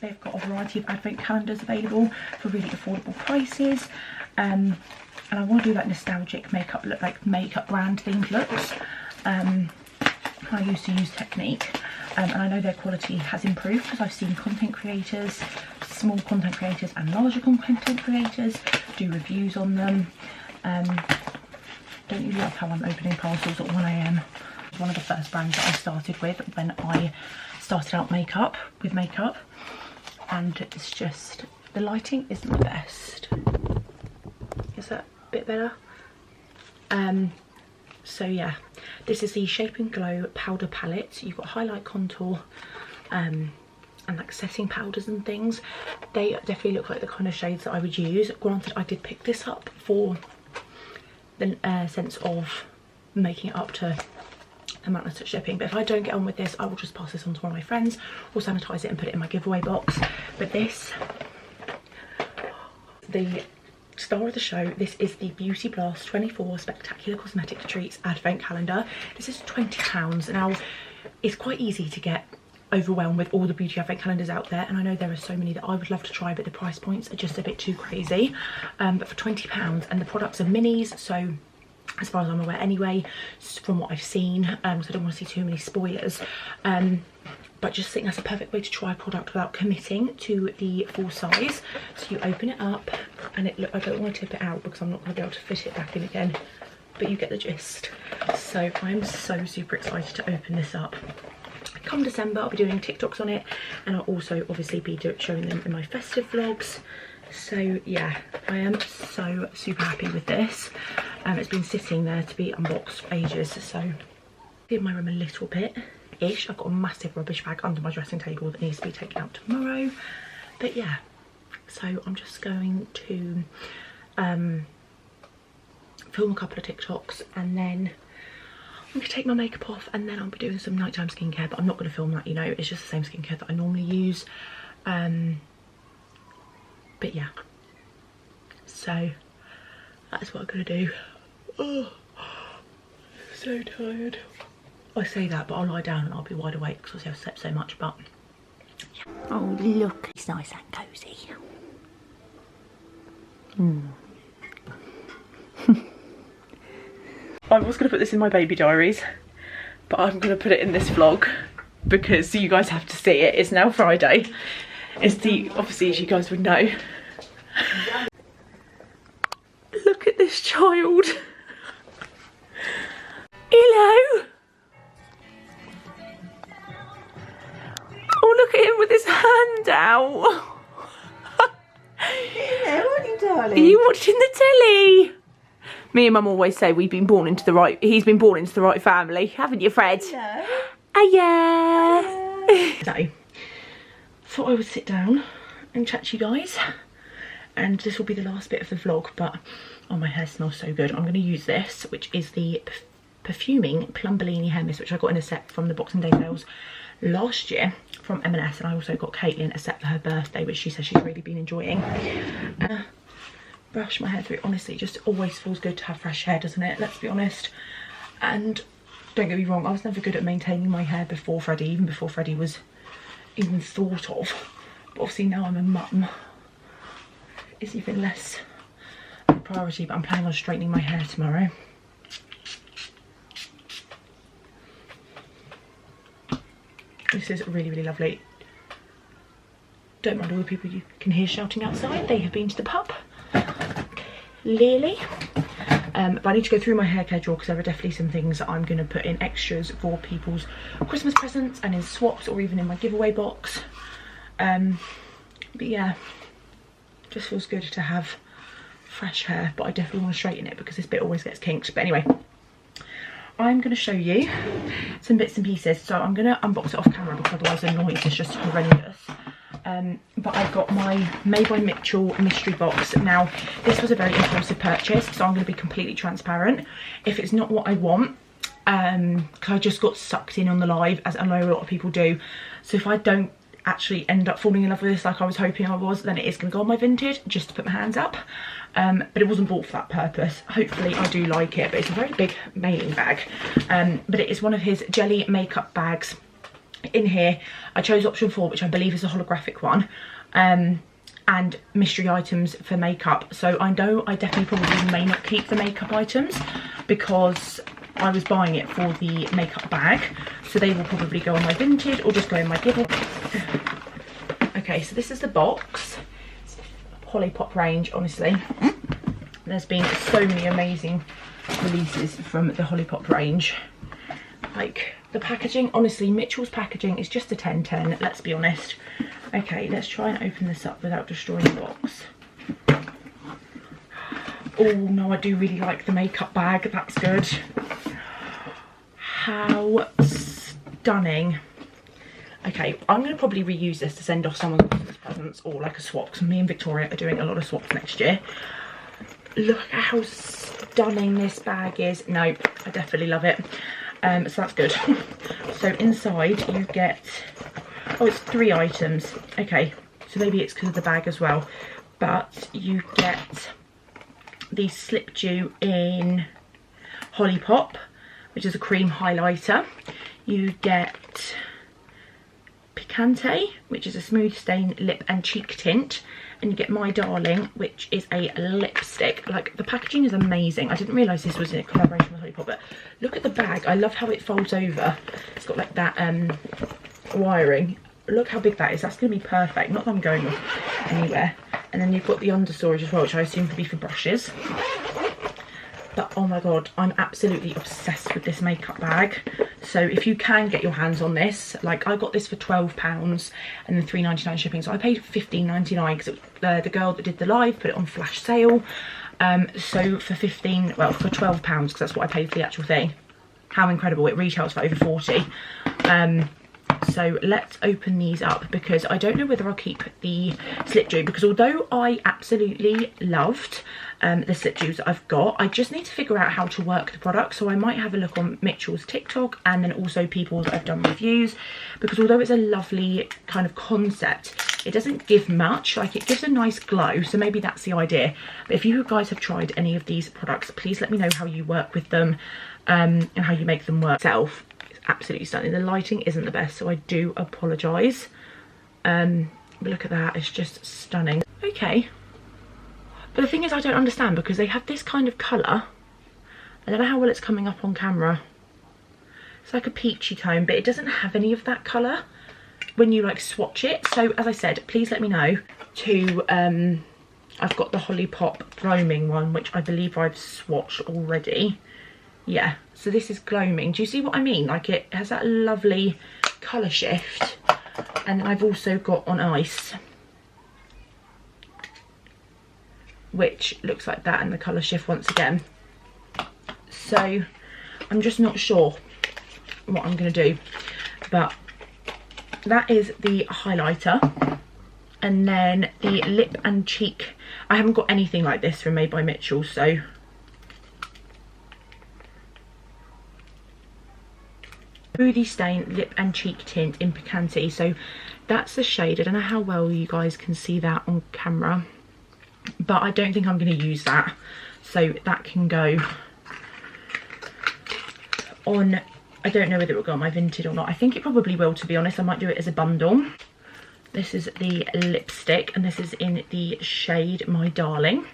They've got a variety of advent calendars available for really affordable prices. And I want to do like nostalgic makeup look, like makeup brand themed looks. I used to use Technique, and I know their quality has improved because I've seen content creators, small content creators and larger content creators do reviews on them. Don't you love how I'm opening parcels at 1 AM? It's one of the first brands that I started with when I started out with makeup, and it's just, the lighting isn't the best. Is that a bit better? So yeah, this is the Shape and Glow powder palette. You've got highlight, contour, and like setting powders and things. They definitely look like the kind of shades that I would use. Granted, I did pick this up for the sense of making it up to amount of shipping, but if I don't get on with this, I will just pass this on to one of my friends or sanitize it and put it in my giveaway box. But this, the star of the show, this is the Beauty Blast 24 Spectacular Cosmetic Treats Advent Calendar. This is £20. Now, it's quite easy to get overwhelmed with all the beauty advent calendars out there, and I know there are so many that I would love to try, but the price points are just a bit too crazy. But for £20, and the products are minis, so as far as I'm aware anyway, from what I've seen, so I don't want to see too many spoilers, but just think that's a perfect way to try a product without committing to the full size. So you open it up, and I don't want to tip it out because I'm not going to be able to fit it back in again, but you get the gist. So I'm so super excited to open this up. Come December, I'll be doing TikToks on it, and I'll also obviously be showing them in my festive vlogs. So yeah, I am so super happy with this. It's been sitting there to be unboxed for ages, so in my room a little bit-ish. I've got a massive rubbish bag under my dressing table that needs to be taken out tomorrow. But yeah, so I'm just going to film a couple of TikToks, and then I'm going to take my makeup off, and then I'll be doing some nighttime skincare, but I'm not going to film that, you know, it's just the same skincare that I normally use. But yeah, so that's what I'm going to do. Oh, so tired. I say that, but I'll lie down and I'll be wide awake because I've slept so much, but yeah. Oh look, it's nice and cosy. I was going to put this in my baby diaries, but I'm going to put it in this vlog because you guys have to see it. It's now Friday. It's the, obviously as you guys would know. Look at this child. Hello. Oh Look at him with his hand out. Yeah, aren't you, darling? Are you watching the telly? Me and Mum always say we've been born into the right, he's been born into the right family, haven't you, Fred? No. Yeah. So, thought I would sit down and chat to you guys. And this will be the last bit of the vlog, but oh, my hair smells so good. I'm going to use this, which is the Perfuming Plumbellini hair mist, which I got in a set from the Boxing Day sales last year from M&S, and I also got Caitlin a set for her birthday, which she says she's really been enjoying. Brush my hair through. Honestly, it just always feels good to have fresh hair, doesn't it? Let's be honest. And don't get me wrong, I was never good at maintaining my hair before Freddie, even before Freddie was even thought of. But obviously now I'm a mum, it's even less a priority, but I'm planning on straightening my hair tomorrow. This is really, really lovely. Don't mind all the people you can hear shouting outside. They have been to the pub. Clearly. But I need to go through my hair care drawer because there are definitely some things that I'm going to put in extras for people's Christmas presents and in swaps or even in my giveaway box. But yeah, just feels good to have fresh hair, but I definitely want to straighten it because this bit always gets kinked. But anyway, I'm going to show you some bits and pieces. So I'm going to unbox it off camera because otherwise the noise is just horrendous. But I've got my Made by Mitchell mystery box. Now, this was a very impulsive purchase, so I'm going to be completely transparent. If it's not what I want, because I just got sucked in on the live, as I know a lot of people do. So if I don't actually end up falling in love with this like I was hoping I was, then it is going to go on my vintage just to put my hands up. But it wasn't bought for that purpose. Hopefully I do like it, but it's a very big mailing bag. But it is one of his jelly makeup bags. In here I chose option 4, which I believe is a holographic one, and mystery items for makeup. So I know I definitely probably may not keep the makeup items because I was buying it for the makeup bag, so they will probably go on my vintage or just go in my giveaway. Okay, so this is the box. It's Holly Pop range. Honestly, there's been so many amazing releases from the Holly Pop range. Like, the packaging, honestly, Mitchell's packaging is just a 10/10, let's be honest. Okay, let's try and open this up without destroying the box. Oh no, I do really like the makeup bag, that's good. How stunning. Okay, I'm going to probably reuse this to send off someone's Christmas presents or like a swap, because me and Victoria are doing a lot of swaps next year. Look at how stunning this bag is. No, I definitely love it. So that's good. So inside you get, oh, it's 3 items. Okay, so maybe it's because of the bag as well. But you get the Slip Dew in Holly Pop, which is a cream highlighter. You get Picante, which is a smooth stain lip and cheek tint. And you get My Darling, which is a lipstick. Like, the packaging is amazing. I didn't realise this was in collaboration with Holly Pop, but look at the bag. I love how it folds over. It's got like that wiring. Look how big that is. That's going to be perfect. Not that I'm going anywhere. And then you've got the under storage as well, which I assume could be for brushes. But oh my god, I'm absolutely obsessed with this makeup bag. So if you can get your hands on this, like I got this for £12 and then £3.99 shipping. So I paid £15.99 because the girl that did the live put it on flash sale. So for £12, because that's what I paid for the actual thing. How incredible. It retails for over 40. So let's open these up because I don't know whether I'll keep the Slip Dew, because although I absolutely loved the Slip Dews that I've got, I just need to figure out how to work the product. So I might have a look on Mitchell's TikTok and then also people that I've done reviews, because although it's a lovely kind of concept, it doesn't give much. Like, it gives a nice glow, so maybe that's the idea. But if you guys have tried any of these products, please let me know how you work with them and how you make them work yourself. Absolutely stunning. The lighting isn't the best, so I do apologise, but look at that, it's just stunning. Okay, but the thing is I don't understand, because they have this kind of colour. I don't know how well it's coming up on camera. It's like a peachy tone, but it doesn't have any of that colour when you like swatch it. So as I said, please let me know to I've got the Holly Pop gloaming one, which I believe I've swatched already. Yeah, so this is gloaming. Do you see what I mean? Like, it has that lovely colour shift. And I've also got on ice, which looks like that, and the colour shift once again. So I'm just not sure what I'm going to do, but that is the highlighter. And then the lip and cheek, I haven't got anything like this from Made by Mitchell, so Smoothie Stain Lip and Cheek Tint in Picanti. So that's the shade. I don't know how well you guys can see that on camera, but I don't think I'm going to use that, so that can go on. I don't know whether it will go on my Vinted or not. I think it probably will, to be honest. I might do it as a bundle. This is the lipstick, and this is in the shade My Darling.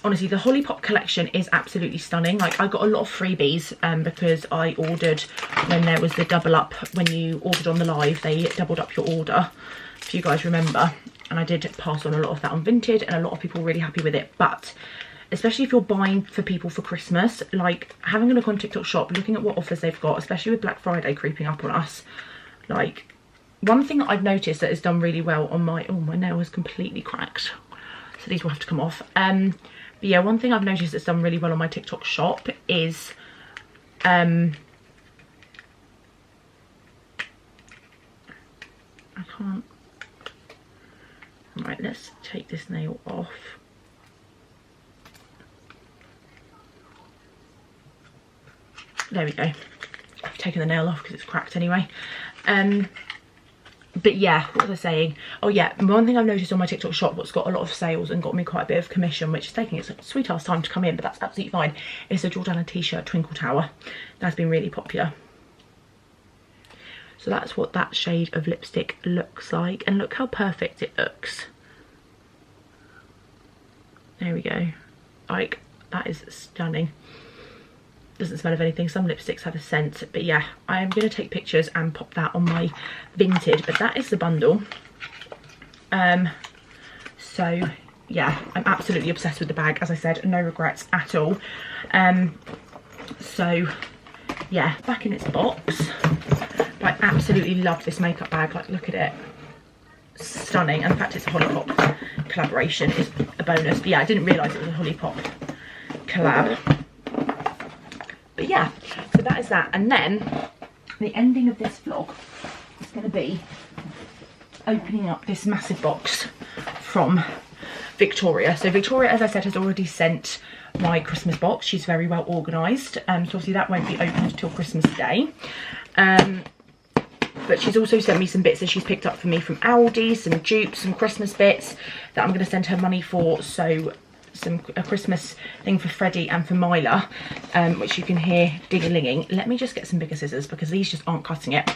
Honestly, the Holly collection is absolutely stunning. Like, I got a lot of freebies because I ordered when there was the double up. When you ordered on the live, they doubled up your order, if you guys remember. And I did pass on a lot of that on Vinted, and a lot of people were really happy with it. But especially if you're buying for people for Christmas, like having a look on TikTok Shop, looking at what offers they've got, especially with Black Friday creeping up on us. Like, one thing that I've noticed that has done really well on my, oh, my nail is completely cracked, so these will have to come off. But yeah, one thing I've noticed that's done really well on my TikTok Shop is I can't, right, let's take this nail off. There we go. I've taken the nail off because it's cracked anyway. But yeah, what was I saying? Oh yeah, one thing I've noticed on my TikTok Shop, what's got a lot of sales and got me quite a bit of commission, which is taking its sweet ass time to come in, but that's absolutely fine, is the Jordana t-shirt Twinkle Tower. That's been really popular. So that's what that shade of lipstick looks like, and look how perfect it looks. There we go. Like, that is stunning. Doesn't smell of anything. Some lipsticks have a scent, but yeah, I am going to take pictures and pop that on my Vinted. But that is the bundle. So yeah, I'm absolutely obsessed with the bag. As I said, no regrets at all. So yeah, back in its box. But I absolutely love this makeup bag. Like, look at it, stunning. And the fact it's a Hollypop collaboration is a bonus. But yeah, I didn't realise it was a Hollypop collab. But yeah, so that is that. And then the ending of this vlog is going to be opening up this massive box from Victoria. So Victoria, as I said, has already sent my Christmas box. She's very well organised. So obviously that won't be opened until Christmas Day. But she's also sent me some bits that she's picked up for me from Aldi, some dupes, some Christmas bits that I'm going to send her money for. So a Christmas thing for Freddie and for Myla, which you can hear ding-a-linging. Let me just get some bigger scissors because these just aren't cutting it.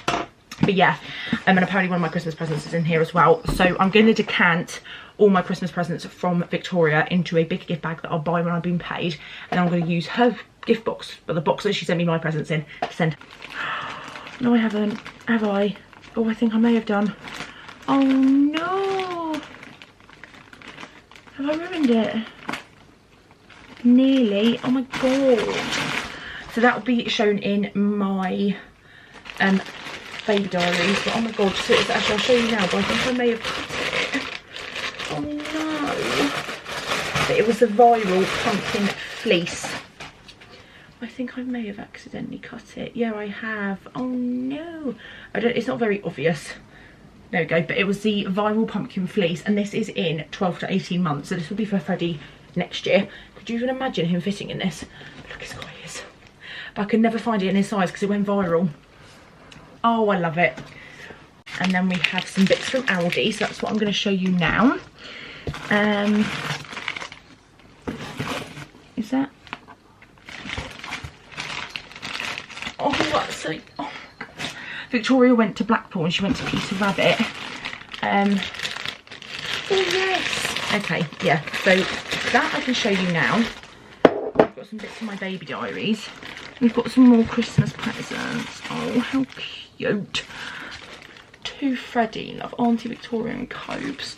But yeah, and apparently one of my Christmas presents is in here as well. So I'm going to decant all my Christmas presents from Victoria into a big gift bag that I'll buy when I've been paid, and I'm going to use her gift box, or the box that she sent me my presents in, to send. No, I haven't, have I? Oh, I think I may have done. Oh no! Have I ruined it? Nearly. Oh my god. So that will be shown in my baby diaries. But oh my god, so it's actually, I'll show you now, but I think I may have cut it. Oh no. But it was the viral pumpkin fleece. I think I may have accidentally cut it. Yeah, I have. Oh no. It's not very obvious. There we go. But it was the viral pumpkin fleece, and this is in 12 to 18 months. So this will be for Freddie next year. Could you even imagine him fitting in this? Look, it's got his. But I could never find it in his size because it went viral. Oh, I love it. And then we have some bits from Aldi. So that's what I'm going to show you now. Is that? Oh, that's so. Oh my god. Victoria went to Blackpool and she went to Peter Rabbit. Oh yes. Okay, yeah. So that I can show you now. I've got some bits from my baby diaries. We've got some more Christmas presents. Oh, how cute. To Freddie, love Auntie Victoria and Cobes.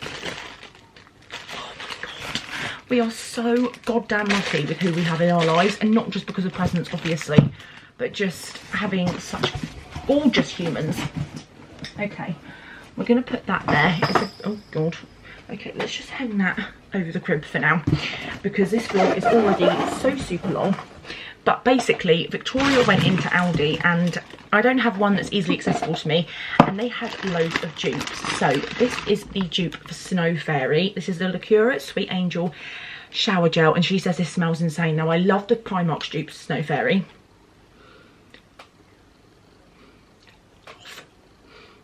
Oh my god. We are so goddamn lucky with who we have in our lives, and not just because of presents, obviously, but just having such gorgeous humans. Okay, we're going to put that there. Oh god. Okay, let's just hang that over the crib for now, because this vlog is already so super long. But basically, Victoria went into Aldi, and I don't have one that's easily accessible to me, and they had loads of dupes. So this is the dupe for Snow Fairy. This is the Liqueur Sweet Angel shower gel, and she says this smells insane. Now, I love the Primark dupes for Snow Fairy.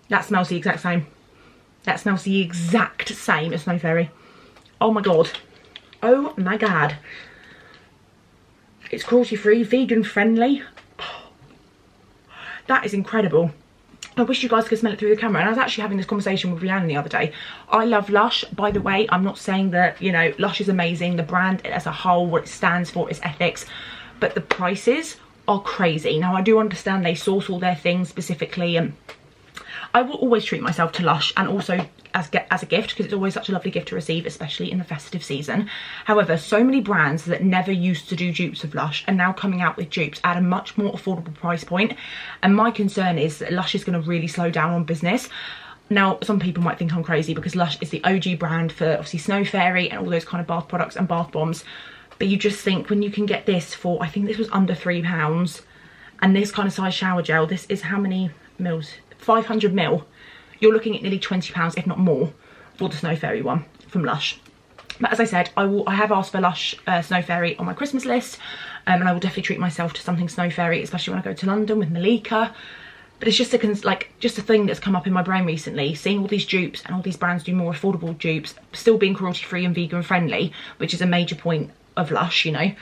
That smells the exact same. That smells the exact same as Snow Fairy. Oh my god. Oh my god. It's cruelty free, vegan friendly. Oh, that is incredible. I wish you guys could smell it through the camera. And I was actually having this conversation with Rhiannon the other day. I love Lush, by the way. I'm not saying that, you know, Lush is amazing. The brand as a whole, what it stands for, its ethics. But the prices are crazy. Now, I do understand they source all their things specifically, and I will always treat myself to Lush, and also as a gift, because it's always such a lovely gift to receive, especially in the festive season. However, so many brands that never used to do dupes of Lush are now coming out with dupes at a much more affordable price point. And my concern is that Lush is going to really slow down on business. Now, some people might think I'm crazy, because Lush is the OG brand for obviously Snow Fairy and all those kind of bath products and bath bombs. But you just think, when you can get this for, I think this was under £3, and this kind of size shower gel, this is how many mils? 500 ml. You're looking at nearly £20, if not more, for the Snow Fairy one from Lush. But as I said, I have asked for Lush Snow Fairy on my Christmas list, and I will definitely treat myself to something Snow Fairy, especially when I go to London with Malika. But it's just a thing that's come up in my brain recently, seeing all these dupes and all these brands do more affordable dupes, still being cruelty free and vegan friendly, which is a major point of Lush, you know.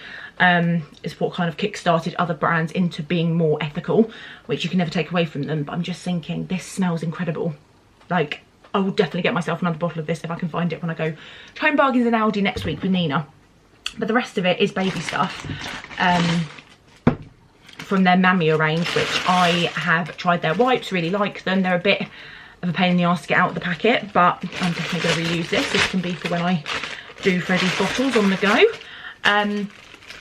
Is what kind of kick-started other brands into being more ethical, which you can never take away from them. But I'm just thinking, this smells incredible. Like, I will definitely get myself another bottle of this if I can find it when I go Home Bargains in Aldi next week with Nina. But the rest of it is baby stuff from their Mamia range, which I have tried their wipes, really like them. They're a bit of a pain in the arse to get out of the packet, but I'm definitely going to reuse this. This can be for when I do Freddie's bottles on the go.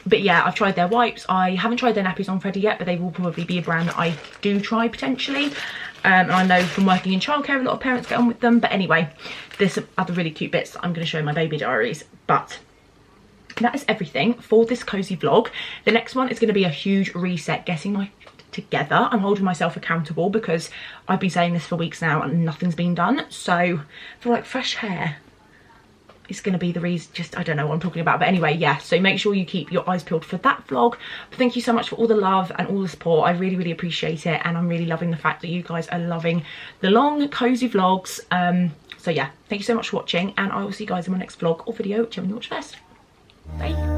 But yeah, I've tried their wipes. I haven't tried their nappies on Freddie yet, but they will probably be a brand that I do try potentially. And I know from working in childcare, a lot of parents get on with them. But anyway, there's some other really cute bits that I'm going to show in my baby diaries. But that is everything for this cozy vlog. The next one is going to be a huge reset, getting my together. I'm holding myself accountable, because I've been saying this for weeks now and nothing's been done. So for like fresh hair, it's going to be the reason. Just, I don't know what I'm talking about, but anyway, yeah, so make sure you keep your eyes peeled for that vlog. But thank you so much for all the love and all the support. I really, really appreciate it, and I'm really loving the fact that you guys are loving the long cozy vlogs. So yeah, thank you so much for watching, and I will see you guys in my next vlog or video, whichever you watch first. Bye.